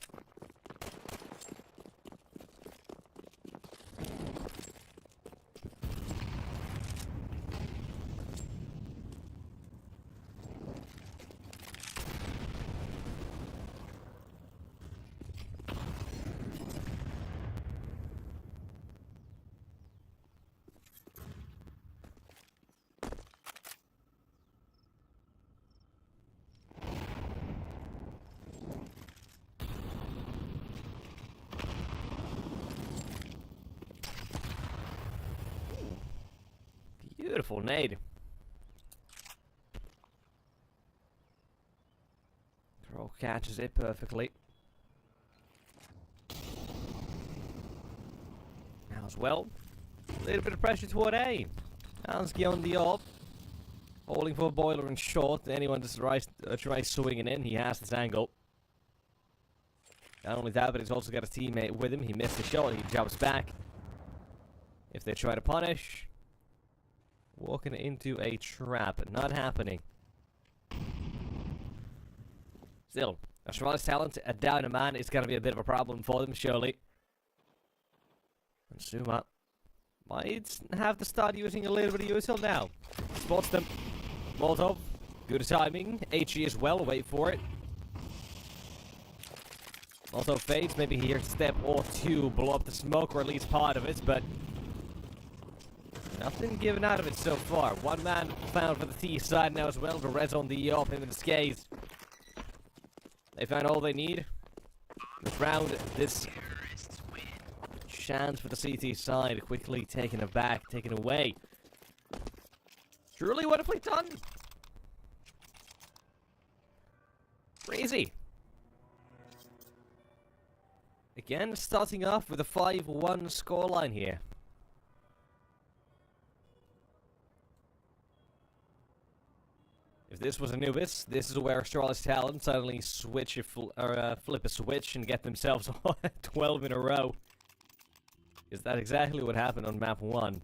Beautiful nade. Crow catches it perfectly. Now as well. A little bit of pressure toward A. Hansky on the op. Holding for a boiler and short. Anyone just tries swinging in, he has this angle. Not only that, but he's also got a teammate with him. He missed the shot, he jumps back. If they try to punish, walking into a trap, not happening. Still, Astralis Talent, a down a man is going to be a bit of a problem for them, surely. And Suma might have to start using a little bit of util now. Spots them. Molotov, good timing. HE as well, wait for it. Also fades, maybe here step or 2, blow up the smoke or at least part of it, but nothing given out of it so far. 1 man found for the T side now as well. Perez on the op, him and the skates. They found all they need. This round, this chance for the CT side quickly taken aback, taken away. Truly, what have we done? Preasy. Again, starting off with a 5-1 scoreline here. If this was Anubis, this is where Astralis Talent suddenly switch flip a switch and get themselves 12 in a row. Is that exactly what happened on map 1?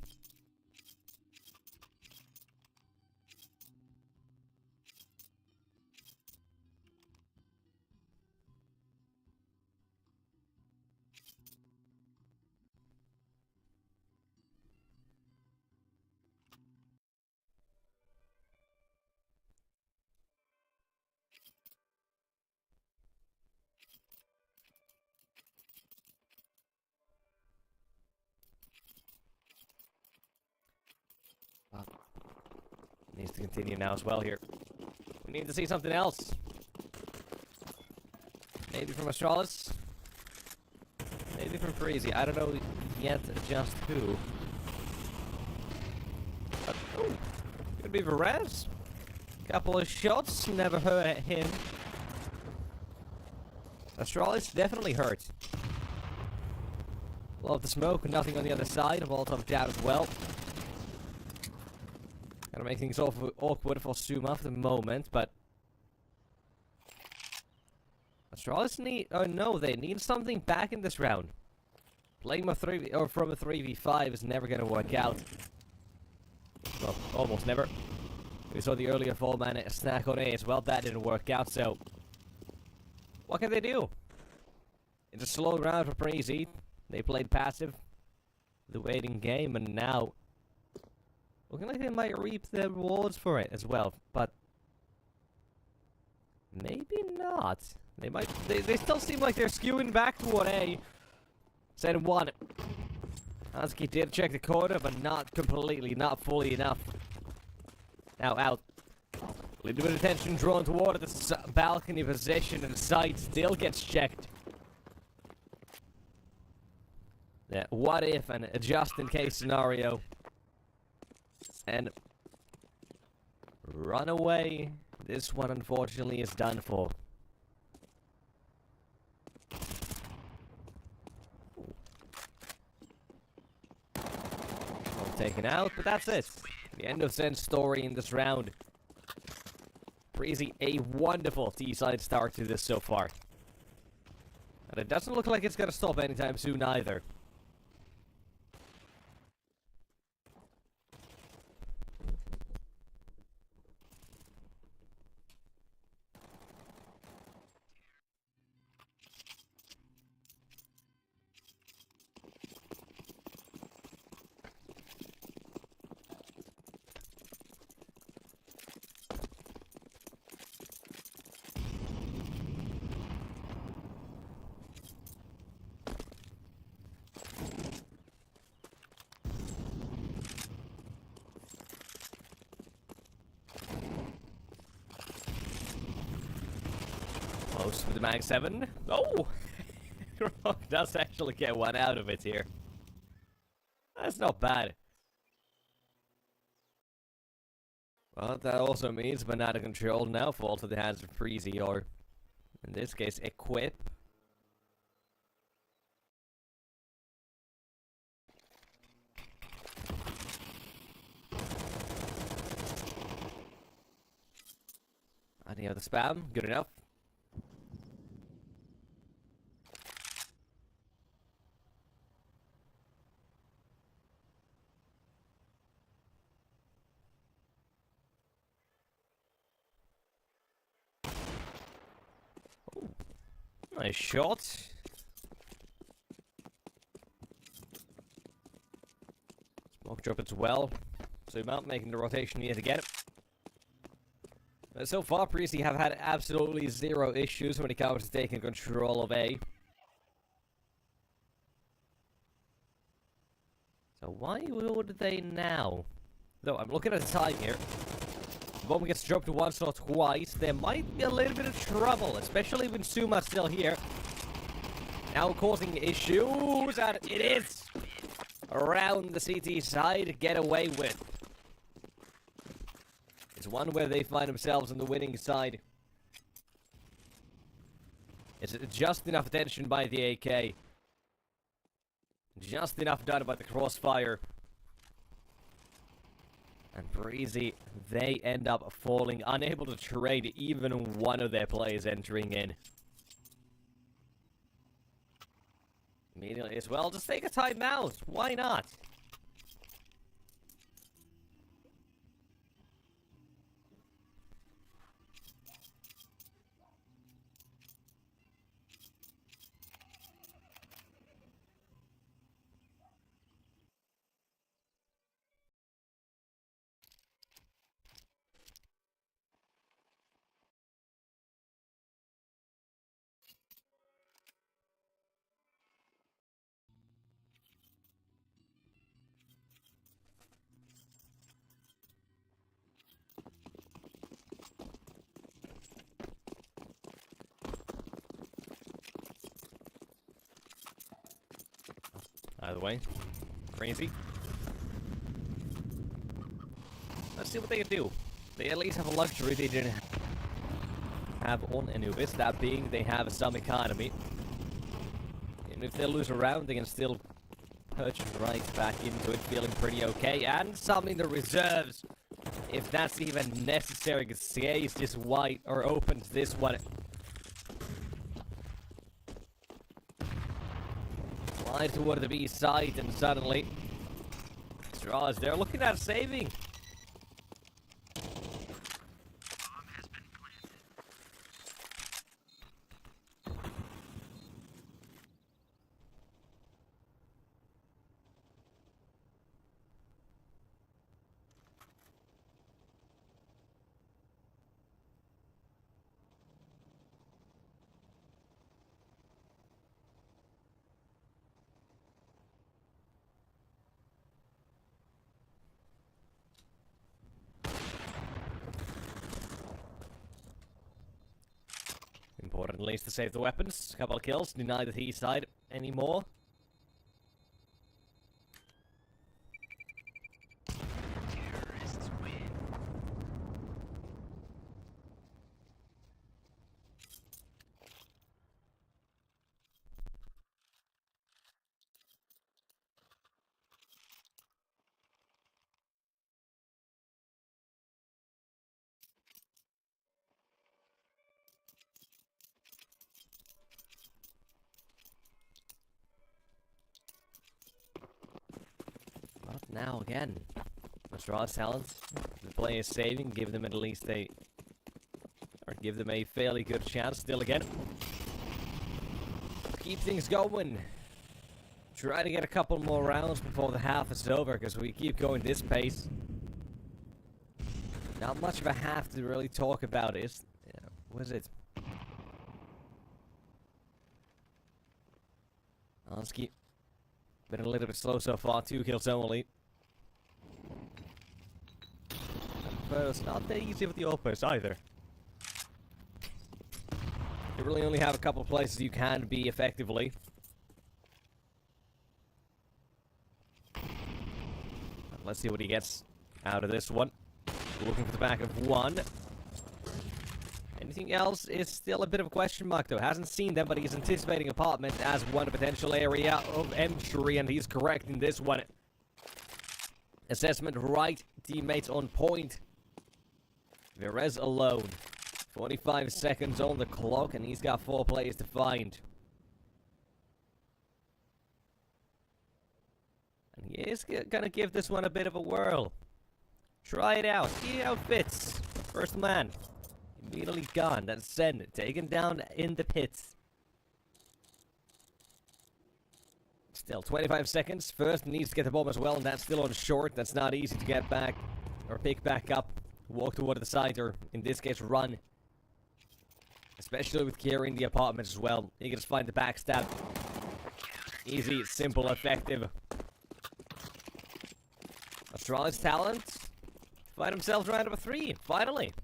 Needs to continue now as well here. We need to see something else. Maybe from Astralis. Maybe from Preasy. I don't know yet just who. But, ooh, could be Perez. Couple of shots, never hurt him. Astralis definitely hurt. Love the smoke, nothing on the other side. Molotov down as well. Gonna make things awkward for Suma for the moment, but Astralis need... Oh no, they need something back in this round. Playing a 3 or from a 3v5 is never going to work out. Well, almost never. We saw the earlier 4-man snack on A as well. That didn't work out, so... what can they do? It's a slow round for Preasy. They played passive. The waiting game, and now... looking like they might reap the rewards for it as well, but... maybe not. They might... They still seem like they're skewing back toward A. Set 1. Hanski did check the corner, but not completely, not fully enough. Now out. A little bit of attention drawn toward the balcony position, and side still gets checked. Yeah, what if and a just in case scenario. And run away. This one unfortunately is done for. Taken out, but that's it. The end of Zen's story in this round. Preasy, a wonderful T-side start to this so far. And it doesn't look like it's going to stop anytime soon either. Close with the Mag 7. Oh! Rock does actually get one out of it here. That's not bad. Well, that also means banana control now falls to the hands of Preasy, or in this case, Equip. Any other spam? Good enough. Ooh. Nice shot. Smoke drop as well. Zoom out, making the rotation yet again. So far, Preasy have had absolutely zero issues when it comes to taking control of A. So why would they now? Though I'm looking at the time here. The bomb gets dropped once or twice. There might be a little bit of trouble, especially when Suma's still here. Now causing issues, and it is around the CT side. Get away with. It's one where they find themselves on the winning side. It's just enough attention by the AK. Just enough done by the crossfire. And Preasy, they end up falling, unable to trade even one of their players entering in. Immediately as well, just take a timeout. Why not? Either way, Preasy. Let's see what they can do. They at least have a luxury they didn't have on Anubis, that being they have some economy. And if they lose a round, they can still purchase right back into it, feeling pretty okay. And summing the reserves, if that's even necessary, because CA is just white, or opens this one. Flies toward the B side, and suddenly Astralis, they're looking at saving. Bomb has been planted. Important at least to save the weapons. A couple of kills, deny the T side anymore. Terrorists win. But now again, Astralis talent. The play is saving, give them at least a, or give them a fairly good chance. Still again, keep things going. Try to get a couple more rounds before the half is over, because we keep going this pace. Not much of a half to really talk about. Is was it? Let's keep. Been a little bit slow so far. 2 kills only. But it's not that easy with the Opus either. You really only have a couple places you can be effectively. Let's see what he gets out of this one. Looking for the back of one. Anything else is still a bit of a question mark, though. Hasn't seen them, but he's anticipating apartment as one potential area of entry, and he's correct in this one. Assessment right, teammates on point. Verez alone. 45 seconds on the clock, and he's got 4 players to find. And he is gonna give this one a bit of a whirl. Try it out. See how it fits. First man. Immediately gone. That's Sen. Taken down in the pits. Still 25 seconds. First needs to get the bomb as well, and that's still on short. That's not easy to get back or pick back up. Walk toward the side, or in this case, run. Especially with carrying the apartment as well. You can just find the backstab. Easy, simple, effective. Astralis talent. Find themselves round number 3. Finally.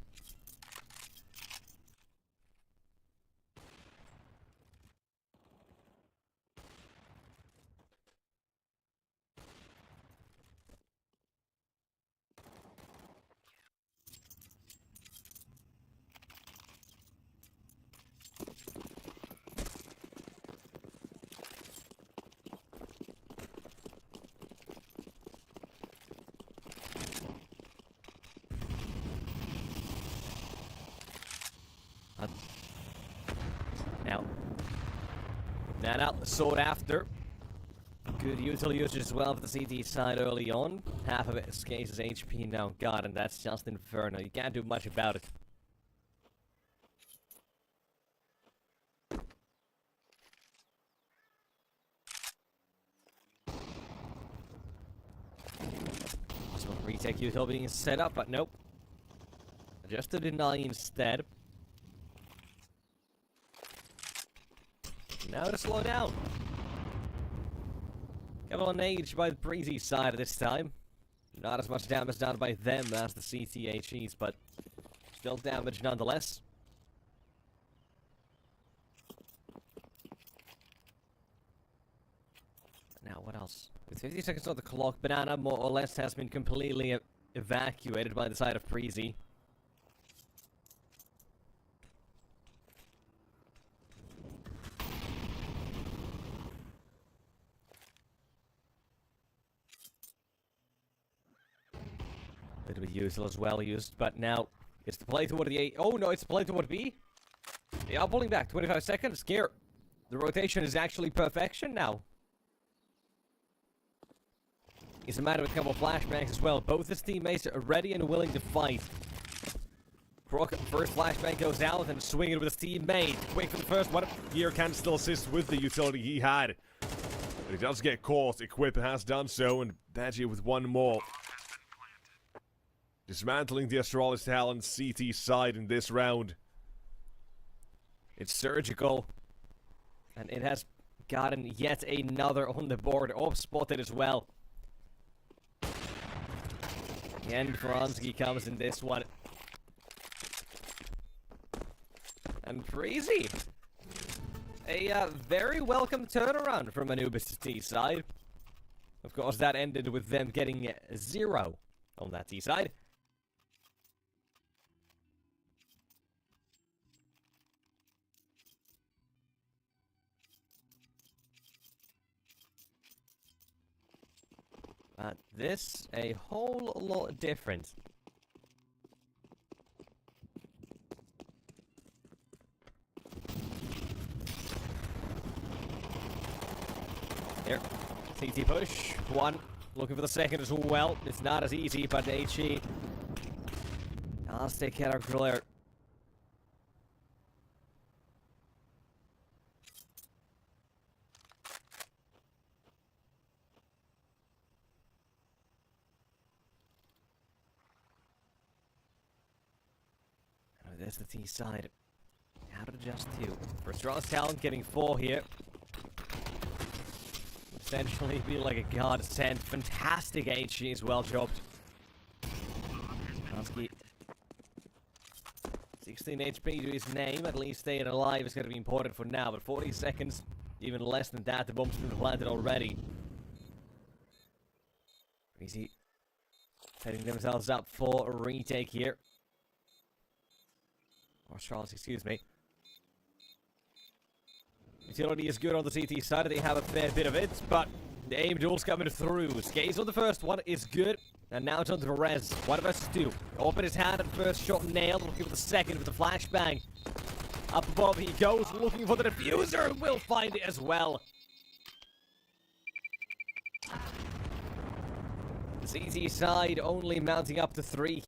Now, that out sought after. Good util usage as well for the CT side early on. Half of it escapes his HP now. God, and that's just inferno. You can't do much about it. So retake util being set up, but nope. Just to deny instead. Now to slow down. Couple of age by the Preasy side at this time. Not as much damage done by them as the CTHEs, but still damage nonetheless. Now, what else? With 50 seconds on the clock, Banana more or less has been completely evacuated by the side of Preasy. Little bit useful as well used, but now it's the play toward the A. Oh no, it's the play toward B. They are pulling back. 25 seconds. Here, the rotation is actually perfection now. He's a man with a couple of flashbangs as well. Both his teammates are ready and willing to fight. Crook, first flashbang goes out and swinging with his teammate. Quick for the first one. Gear can still assist with the utility he had. But he does get caught. Equip has done so, and Badgie with one more. Dismantling the Astralis talent CT side in this round. It's surgical. And it has gotten yet another on the board. Off spotted as well. And Franski comes in this one. And Preasy. A very welcome turnaround from Anubis' T side. Of course, that ended with them getting 0 on that T side. But this, a whole lot different. Here, CT push, one, looking for the second as well. It's not as easy, but HE does take care of clear. There's the T side. How to adjust to. For Astralis talent getting 4 here. Essentially be like a godsend. Fantastic HG as well chopped. Franski. 16 HP to his name. At least staying alive is going to be important for now. But 40 seconds, even less than that, the bomb's been planted already. Preasy setting themselves up for a retake here. Or Astralis, excuse me. Utility is good on the CT side. They have a fair bit of it, but the aim duel's coming through. Skates on the first one is good, and now it's on to Res. 1 versus 2. Open his hand and first shot nailed. Looking for the second with the flashbang. Up above he goes, looking for the diffuser. Will find it as well. The CT side only mounting up to 3.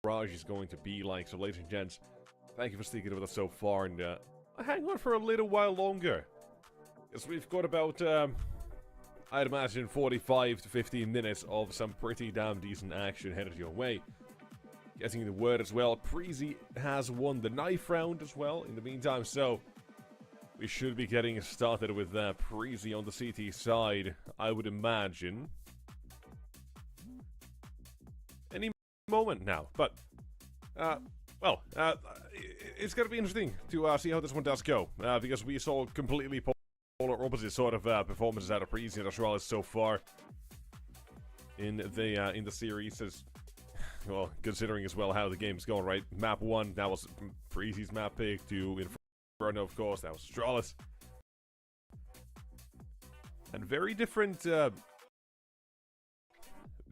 Mirage is going to be like. So, ladies and gents, thank you for sticking with us so far, and hang on for a little while longer. Because we've got about, I'd imagine 45 to 15 minutes of some pretty damn decent action headed your way. Getting the word as well, Preasy has won the knife round as well in the meantime, so we should be getting started with Preasy on the CT side, I would imagine. Any moment now, but, it's going to be interesting to see how this one does go, because we saw completely polar opposite sort of performances out of Preasy and Astralis so far in the series, as well, considering as well how the game's going, right? Map 1, that was Preasy's map pick, to Inferno, of course, that was Astralis. And very different,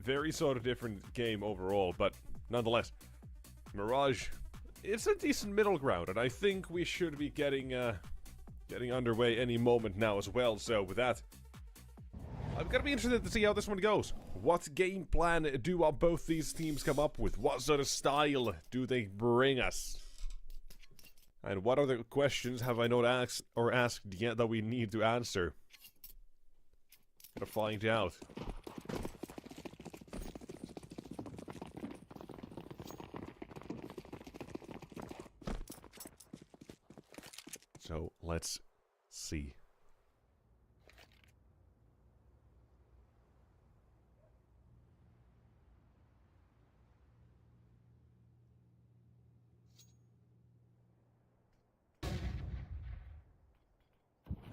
very sort of different game overall, but nonetheless, Mirage, it's a decent middle ground, and I think we should be getting underway any moment now as well. So with that, I'm gonna be interested to see how this one goes. What game plan do both these teams come up with? What sort of style do they bring us? And what other questions have I not asked yet that we need to answer? Gotta find out. So let's see.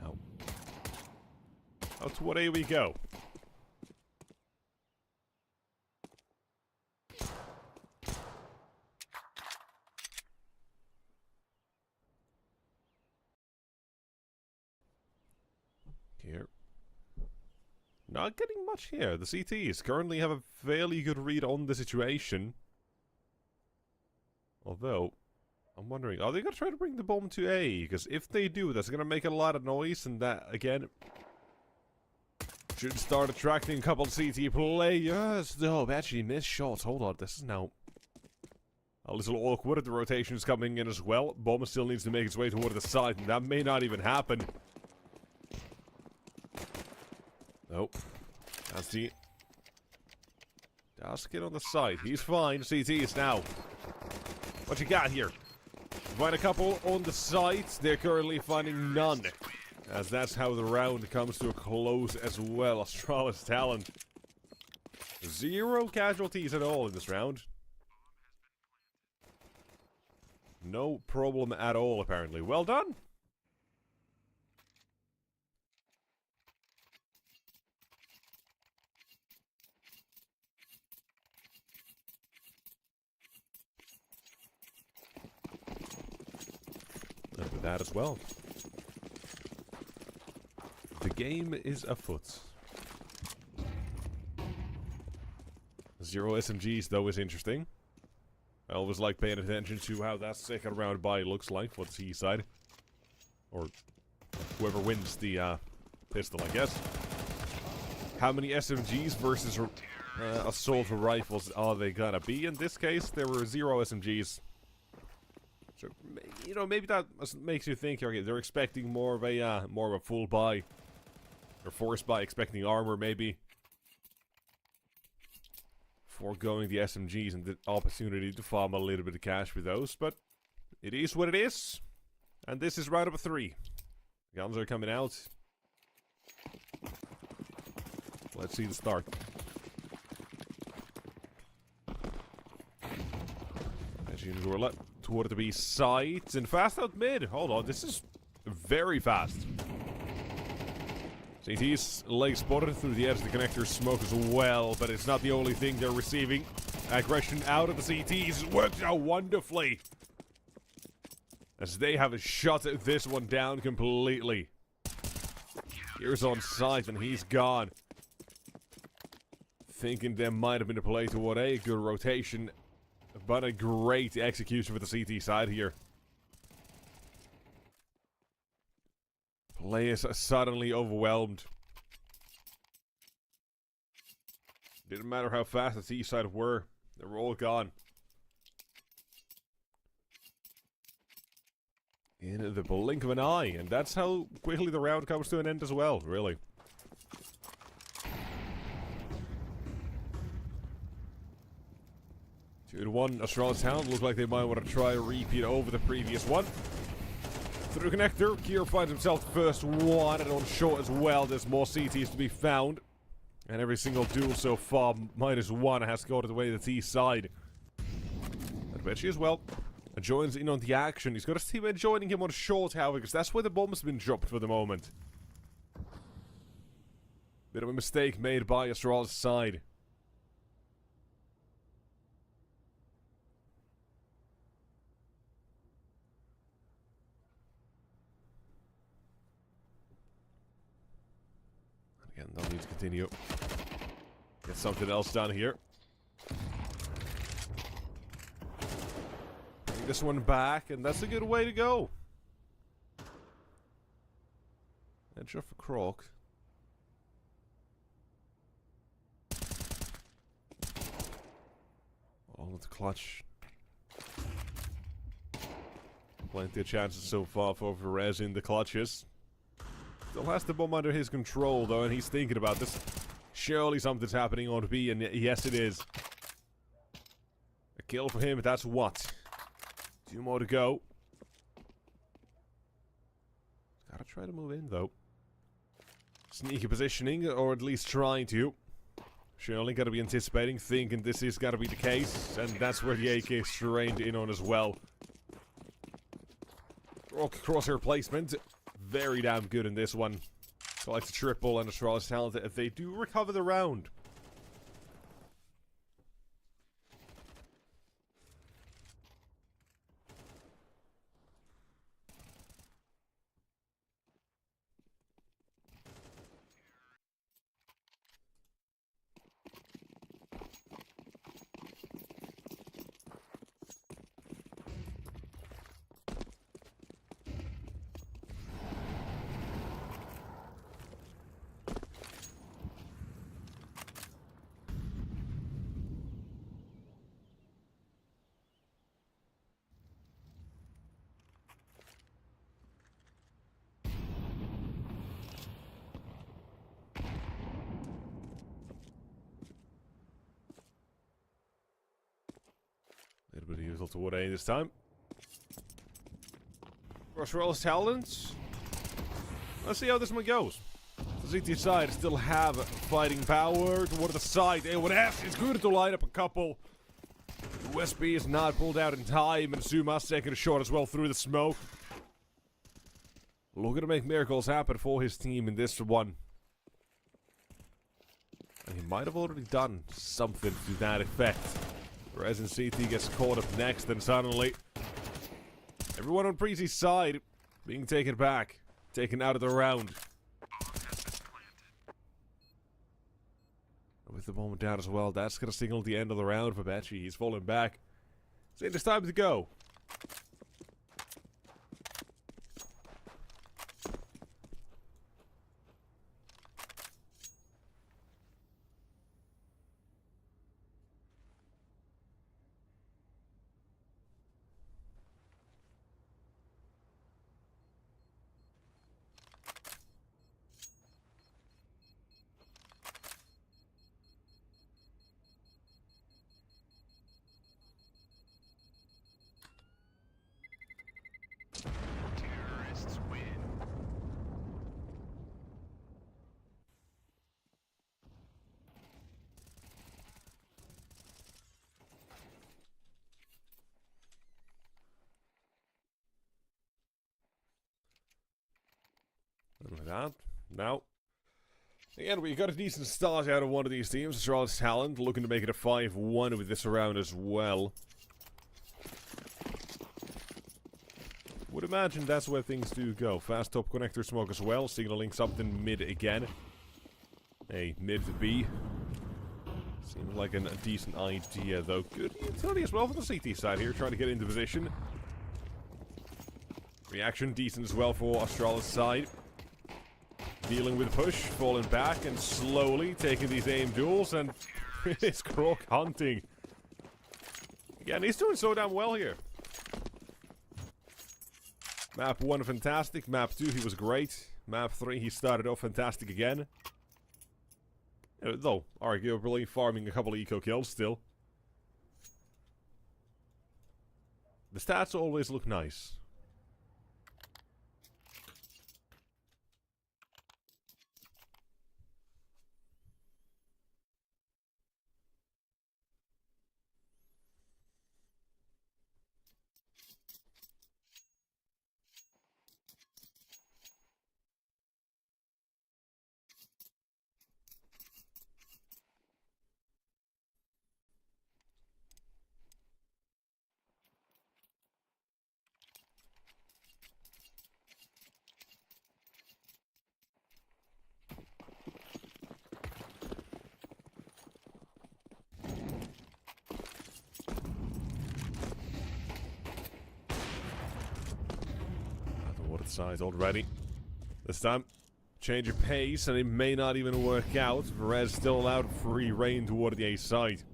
Now, to what A we go? Here. Not getting much here. The CTs currently have a fairly good read on the situation. Although, I'm wondering, are they going to try to bring the bomb to A? Because if they do, that's going to make a lot of noise, and that, again, should start attracting a couple of CT players. No, actually, missed shots. Hold on, this is now a little awkward. The rotation is coming in as well. Bomb still needs to make its way toward the side, and that may not even happen. Nope. That's the... Does get on the side. He's fine. CTs now. What you got here? Find a couple on the side. They're currently finding none, as that's how the round comes to a close as well. Astralis talent. 0 casualties at all in this round. No problem at all, apparently. Well done. And with that as well, the game is afoot. 0 SMGs, though, is interesting. I always like paying attention to how that second round buy looks like for the C side. Or whoever wins the pistol, I guess. How many SMGs versus assault rifles are they gonna be? In this case, there were 0 SMGs. So, you know, maybe that makes you think, okay, they're expecting more of a full buy. Or forced buy, expecting armor, maybe. Foregoing the SMGs and the opportunity to farm a little bit of cash with those, but it is what it is. And this is round number 3. Guns are coming out. Let's see the start. As you go toward the B side and fast out mid. Hold on, this is very fast. CT's leg spotted through the edge of the connector smoke as well, but it's not the only thing they're receiving. Aggression out of the CTs worked out wonderfully, as they have shut this one down completely. Here's on site and he's gone. Thinking there might have been a play toward a good rotation, but a great execution for the CT side here. Players are suddenly overwhelmed. Didn't matter how fast the T side were, they were all gone. in the blink of an eye. And that's how quickly the round comes to an end as well, really. Two to one, Astralis Hound. Looks like they might want to try a repeat over the previous one. Through connector, Kier finds himself the first one, and on short as well. There's more CTs to be found. And every single duel so far, -1, has to go to the way of the T side. And Preasy as well joins in on the action. He's got his teammate joining him on short, however, because that's where the bomb's been dropped for the moment. Bit of a mistake made by Astralis' side. Again, they'll need to continue. Get something else done here. Bring this one back, and that's a good way to go. Edge off a croc. All of the clutch. Plenty of chances so far for Perez in the clutches. Still has the bomb under his control, though, and he's thinking about this. Surely something's happening on B, and yes, it is. A kill for him, that's what? 2 more to go. Gotta try to move in, though. Sneaky positioning, or at least trying to. Surely gotta be anticipating, thinking this is gotta be the case, and that's where the AK is trained in on as well. Crosshair placement. Very damn good in this one. Collects a triple, and Astralis talented if they do recover the round. A little bit of useful toward A this time. Astralis talents. Let's see how this one goes. The CT side still have fighting power toward the side. A1S is good to line up a couple. USB is not pulled out in time, and Suma's taking a shot as well through the smoke. Looking to make miracles happen for his team in this one. And he might have already done something to that effect. Whereas in CT gets caught up next, and suddenly everyone on Preasy's side being taken back, taken out of the round. With the moment down as well, that's going to signal the end of the round for Preasy. He's falling back. So it's time to go. Terrorists win. Like that. Now, again, we got a decent start out of one of these teams. Astralis Talent looking to make it a 5-1 with this round as well. Would imagine that's where things do go. Fast top connector smoke as well, signaling something mid again. A mid B. Seems like a decent idea, though. Good utility as well for the CT side here, trying to get into position. Reaction decent as well for Astralis' side. Dealing with push, falling back, and slowly taking these aim duels, and it's Croc hunting. Again, he's doing so damn well here. Map 1, fantastic. Map 2, he was great. Map 3, he started off fantastic again. Though, arguably farming a couple of eco kills still. The stats always look nice. Side already. This time, change of pace, and it may not even work out. Perez still allowed free reign toward the A side.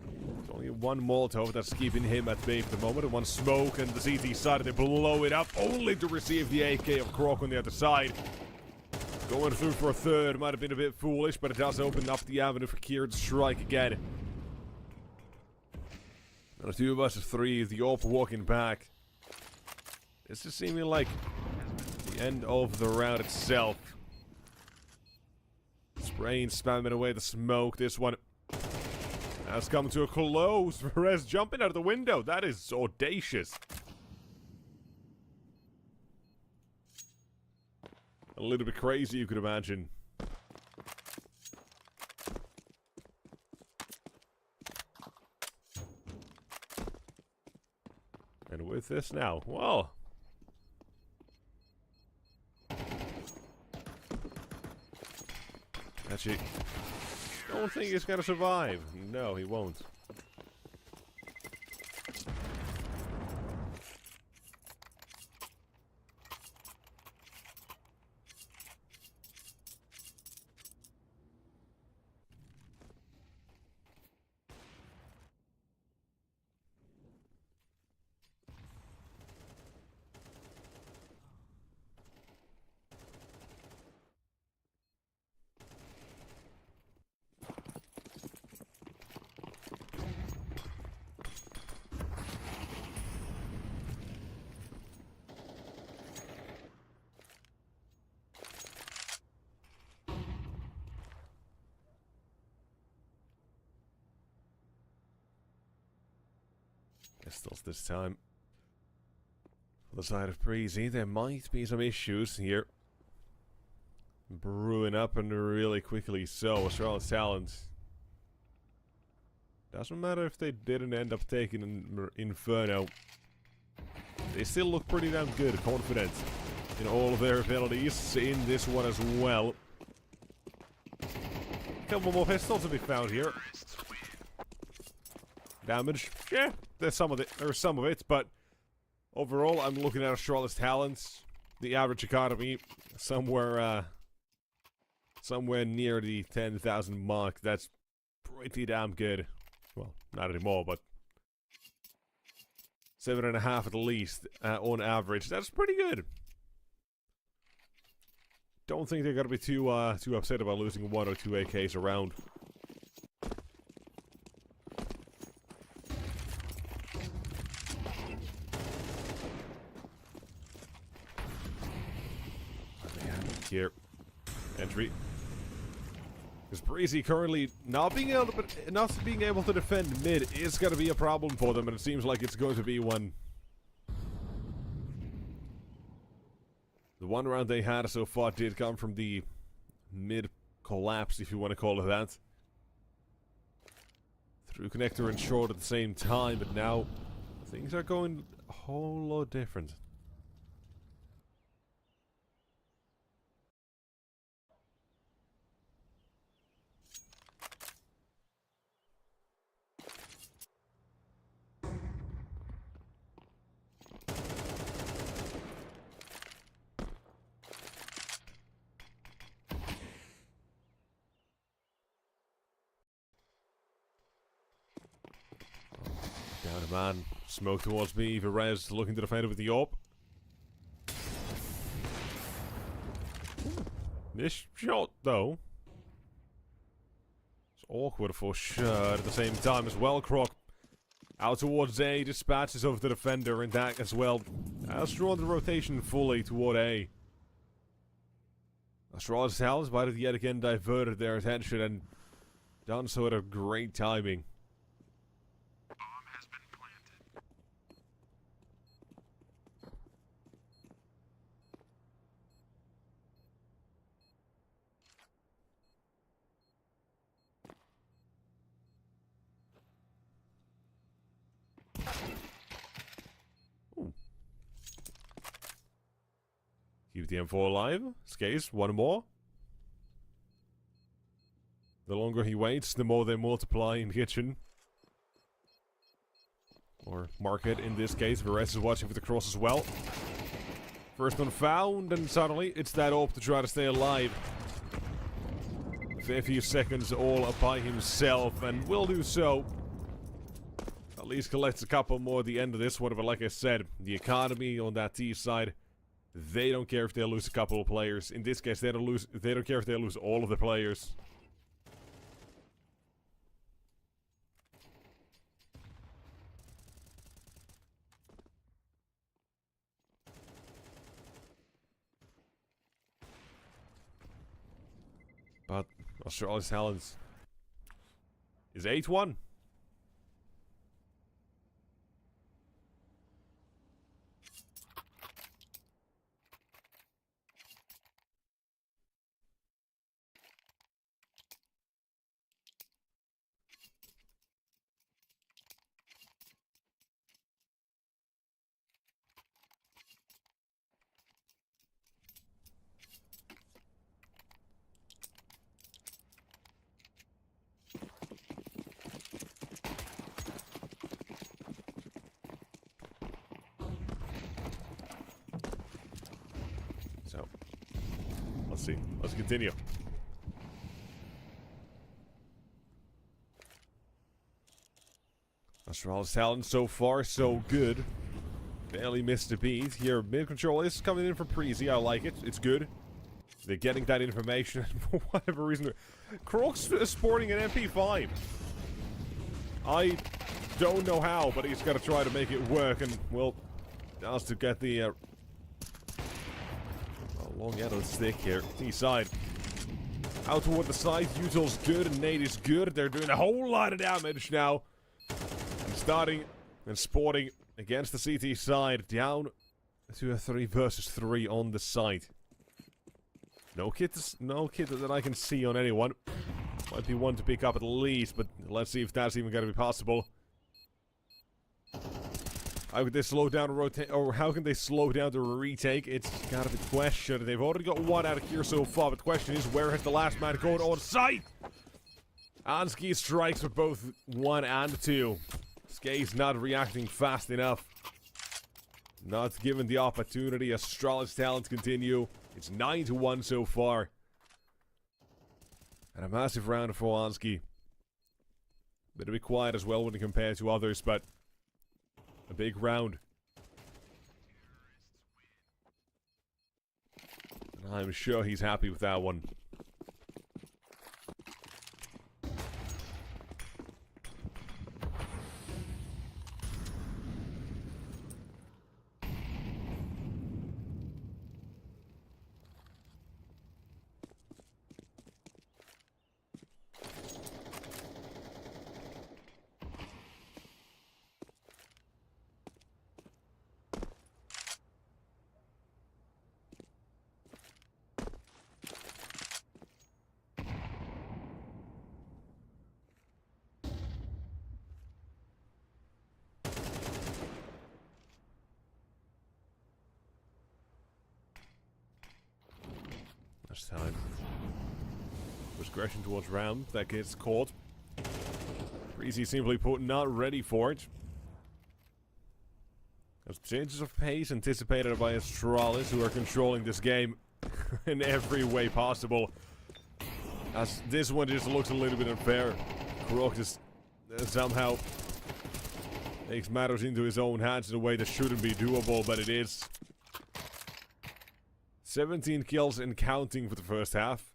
There's only one Molotov that's keeping him at bay for the moment, and one smoke, and the CT side, they blow it up, only to receive the AK of Croc on the other side. Going through for a third might have been a bit foolish, but it does open up the avenue for Kier to strike again. And 2 versus 3, the AWP walking back. This is seeming like the end of the round itself. Spraying, spamming away the smoke. This one has come to a close. Perez jumping out of the window. That is audacious. A little bit crazy, you could imagine. And with this now, well... Actually, don't think he's gonna survive. No, he won't. Pistols this time. On the side of Preasy, there might be some issues here. Brewing up, and really quickly so. Astralis talent. Doesn't matter if they didn't end up taking an Inferno. They still look pretty damn good, confident in all of their abilities in this one as well. A couple more pistols to be found here. Damage, yeah, there's some of it, but overall, I'm looking at Astralis talents. The average economy, somewhere near the 10,000 mark. That's pretty damn good. Well, not anymore, but 7.5 at least on average. That's pretty good. Don't think they're gonna be too upset about losing 1 or 2 AKs around. Here, entry. Because Preasy currently not being able to defend mid is going to be a problem for them, and it seems like it's going to be one. The one round they had so far did come from the mid collapse, if you want to call it that. Through connector and short at the same time, but now things are going a whole lot different. Down a man, smoke towards me, Perez looking to defend it with the AWP. This shot, though, it's awkward for sure. At the same time as well, Croc out towards A, dispatches over the defender, and that as well. Astro on the rotation fully toward A. Astralis Talons might have yet again diverted their attention and done so at a great timing. Bomb has been planted. Ooh. Keep the M4 alive. Skates, one more. The longer he waits, the more they multiply in kitchen. Or market in this case. Perez is watching for the cross as well. First one found, and suddenly it's that op to try to stay alive. For a few seconds all by himself, and will do so. At least collects a couple more at the end of this one, but like I said, the economy on that T side, they don't care if they lose a couple of players. In this case, they don't care if they lose all of the players. But Astralis Talons is 8-1. So, let's see. Let's continue. Astralis Talon, so far, so good. Barely missed a beat. Here, mid-control is coming in for Preasy. I like it. It's good. They're getting that information for whatever reason. Croc's sporting an MP5. I don't know how, but he's got to try to make it work, and, well, has to get the, long end of the stick here. T-side. Out toward the side. Util's good, and Nate is good. They're doing a whole lot of damage now. And starting and sporting against the CT side. Down to a 3 versus 3 on the site. No kit that I can see on anyone. Might be one to pick up at least, but let's see if that's even going to be possible. How could they slow down or how can they slow down the retake? It's gotta be the question. They've already got one out of here so far, but the question is, where has the last man gone on site? Ansky strikes for both 1 and 2. Skay's not reacting fast enough. Not given the opportunity. Astralis Talents continue. It's 9-1 so far. And a massive round for Ansky. Bit a bit quiet as well when compared to others, but a big round. And I'm sure he's happy with that one. Time. Aggression towards Ram. That gets caught. Preasy simply put, not ready for it. There's changes of pace anticipated by Astralis, who are controlling this game in every way possible. As this one just looks a little bit unfair. Croc just somehow takes matters into his own hands in a way that shouldn't be doable, but it is. 17 kills and counting for the first half.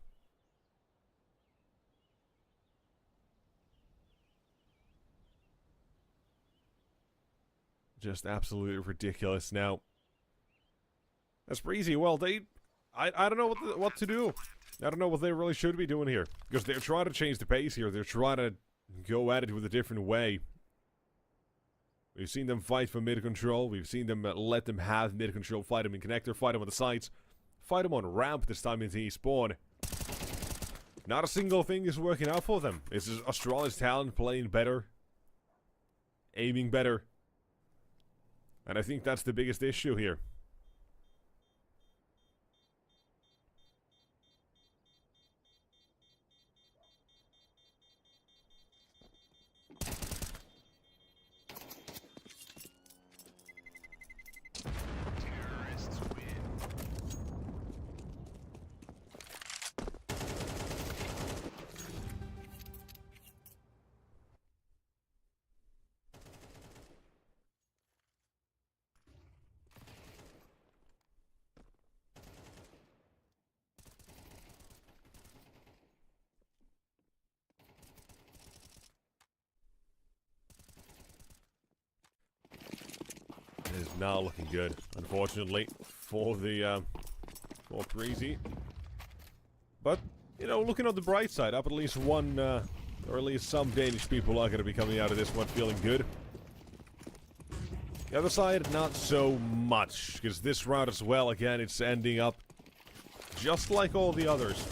Just absolutely ridiculous. Now, that's Preasy. Well, I don't know what to do. I don't know what they really should be doing here, because they're trying to change the pace here. They're trying to go at it with a different way. We've seen them fight for mid control. We've seen them let them have mid control, fight them in connector, fight them on the sides, fight them on ramp this time in T spawn. Not a single thing is working out for them. It's just Astralis talent playing better, aiming better. And I think that's the biggest issue here. Terrorists win. It is not looking good, unfortunately, for the for Preasy. But you know, looking on the bright side, up at least one, or at least some Danish people are going to be coming out of this one feeling good. The other side, not so much, because this round as well, again, it's ending up just like all the others.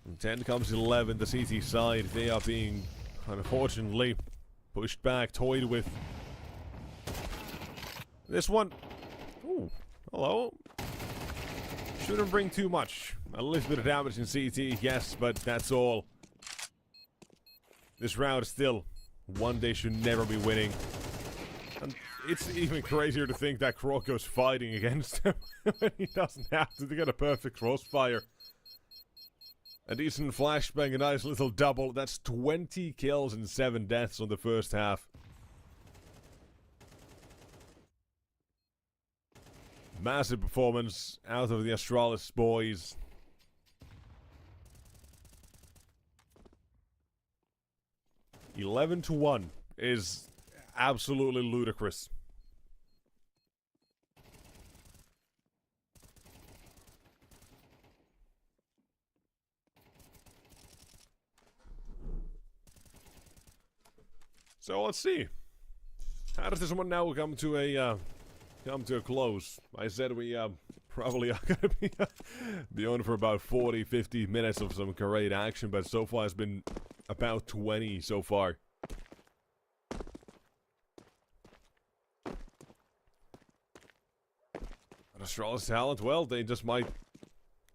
From 10 comes 11, the CT side, they are being, unfortunately, pushed back, toyed with. This one, ooh, hello. Shouldn't bring too much. A little bit of damage in CT, yes, but that's all. This round still, one they should never be winning. And it's even crazier to think that Kroko's fighting against him when he doesn't have to get a perfect crossfire. A decent flashbang, a nice little double. That's 20 kills and 7 deaths on the first half. Massive performance out of the Astralis boys. (11-1) is absolutely ludicrous. So let's see. How does this one now come to a close? I said we probably are gonna be on for about 40-50 minutes of some great action, but so far it's been about 20 so far. And Astralis talent, well, they just might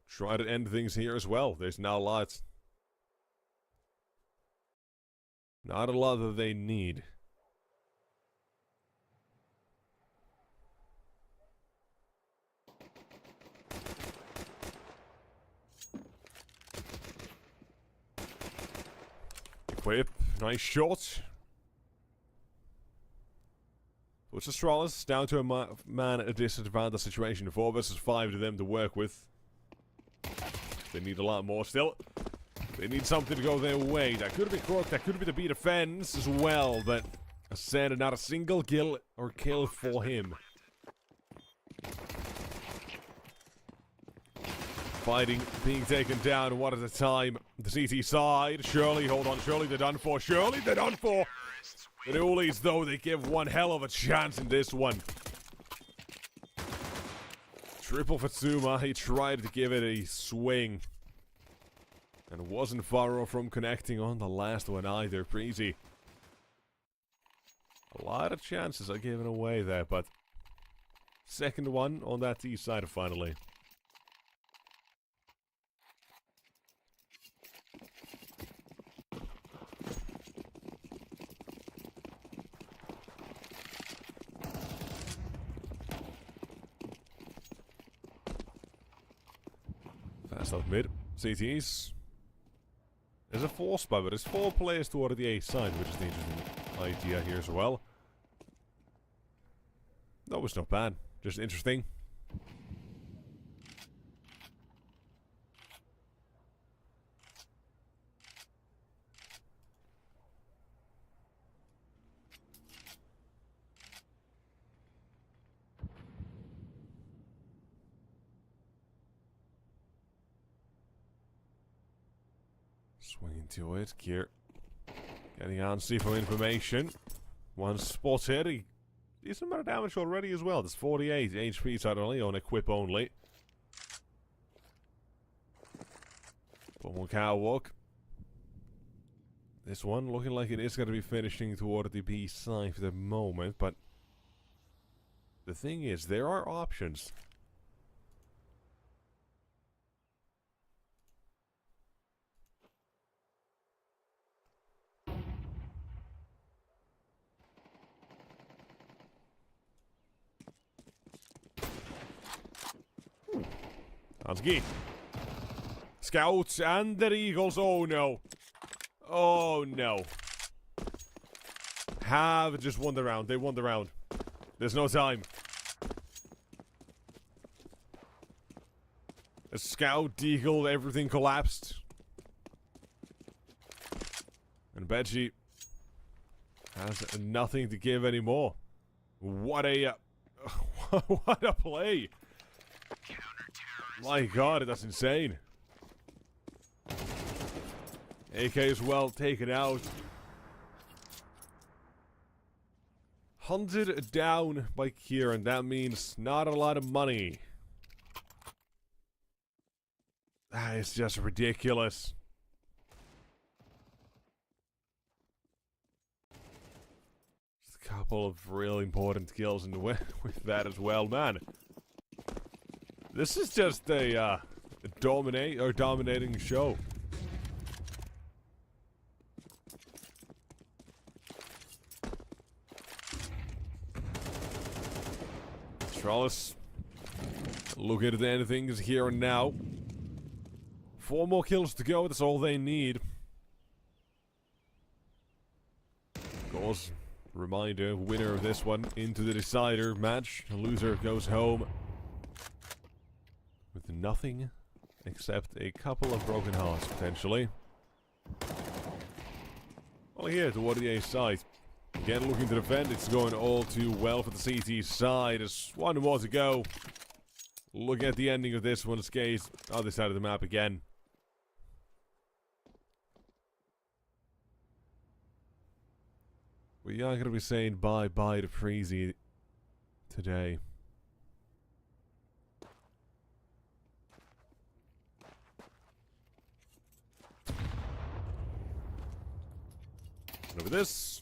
try to end things here as well. There's not a lot. Not a lot that they need. Equip. Nice shot. Puts Astralis down to a man at a disadvantage situation. 4 versus 5 to them to work with. They need a lot more still. They need something to go their way. That could be Krok, that could be the B defense as well, but I said not a single kill or kill for him. Fighting, being taken down one at a time. The CT side, surely, hold on, surely they're done for, surely they're done for! The Newlies, though, they give one hell of a chance in this one. Triple for Tsuma, he tried to give it a swing. And wasn't far off from connecting on the last one either, Preasy. A lot of chances are given away there, but second one on that T side finally. Fast out mid, CTs. There's a 4 spot, but there's 4 players toward the A side, which is the interesting idea here as well. That was not bad. Just interesting. Swinging to it, Kier. Getting on C4 information. One spotted. He decent amount of damage already as well. There's 48 HP suddenly on equip only. One more cow walk. This one looking like it is going to be finishing toward the B side for the moment, but the thing is, there are options. Hanski. Scouts and the Eagles. Oh no. Oh no. Have just won the round. They won the round. There's no time. A scout, Eagle, everything collapsed. And Betchy has nothing to give anymore. What a what a play. My god, that's insane. AK is well taken out. Hunted down by Kieran. That means not a lot of money. That is just ridiculous. Just a couple of really important kills in the way with that as well, man. This is just a dominating show. Astralis, look at the things here and now. 4 more kills to go, that's all they need. Of course, reminder, winner of this one into the decider match. The loser goes home with nothing except a couple of broken hearts, potentially. Well, here toward the A side. Again, looking to defend. It's going all too well for the CT side. There's 1 more to go. Looking at the ending of this one, Skates, other side of the map again. We are going to be saying bye-bye to Preasy today. Over this.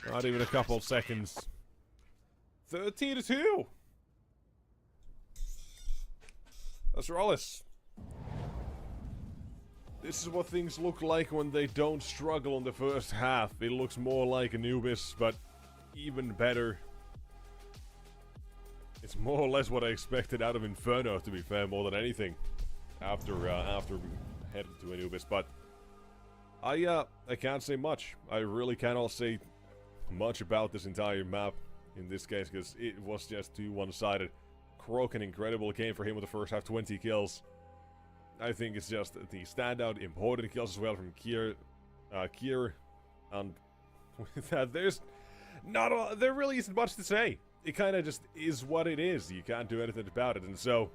Not even a couple seconds. 13-2. Astralis. This is what things look like when they don't struggle in the first half. It looks more like Anubis, but even better. It's more or less what I expected out of Inferno, to be fair, more than anything. After heading to Anubis, but I can't say much. I really cannot say much about this entire map in this case, because it was just too one-sided. Croak, an incredible game for him with the first half, 20 kills. I think it's just the standout important kills as well from Kier, and with that, there really isn't much to say. It kind of just is what it is. You can't do anything about it, and so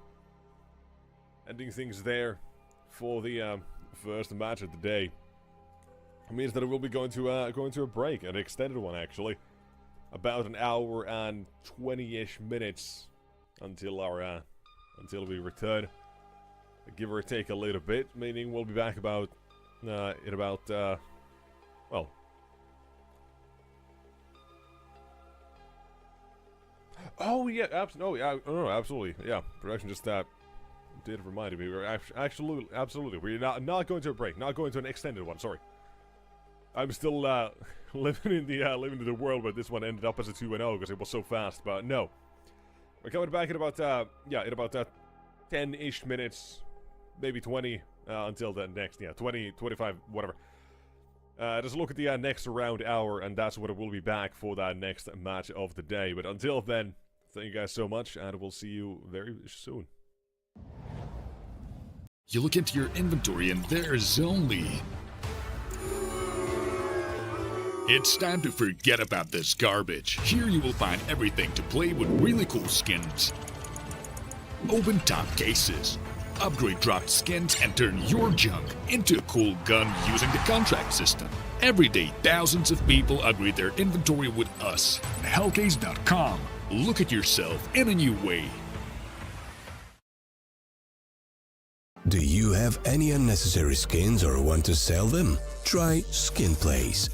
ending things there for the first match of the day means that it will be going to a break, an extended one actually, about an hour and 20-ish minutes until we return. Give or take a little bit, meaning we'll be back about well, oh yeah, absolutely, yeah. Production just did remind me. We're absolutely, we're not going to a break, not going to an extended one. Sorry, I'm still living in the world where this one ended up as a 2-0 because it was so fast. But no, we're coming back in about 10-ish minutes. Maybe 20, until the next, 20, 25, whatever. Just look at the next round hour, and that's when we'll be back for that next match of the day. But until then, thank you guys so much, and we'll see you very soon. You look into your inventory and there's only... It's time to forget about this garbage. Here you will find everything to play with really cool skins. Open top cases. Upgrade dropped skins and turn your junk into a cool gun using the contract system. Every day, thousands of upgrade their inventory with us. Hellcase.com. Look at yourself in a new way. Do you have any unnecessary skins or want to sell them? Try Skin Place.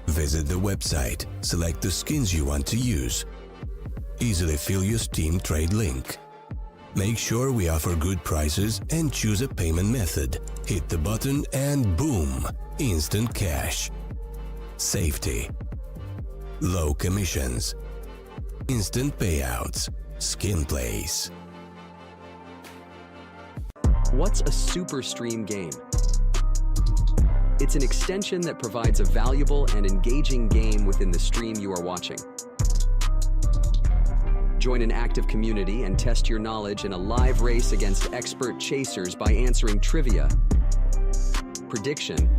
Visit the website, select the skins you want to use. Easily fill your Steam trade link. Make sure we offer good prices and choose a payment method. Hit the button and boom! Instant cash. Safety. Low commissions. Instant payouts. Skin Place. What's a super stream game? It's an extension that provides a valuable and engaging game within the stream you are watching. Join an active community and test your knowledge in a live race against expert chasers by answering trivia, prediction,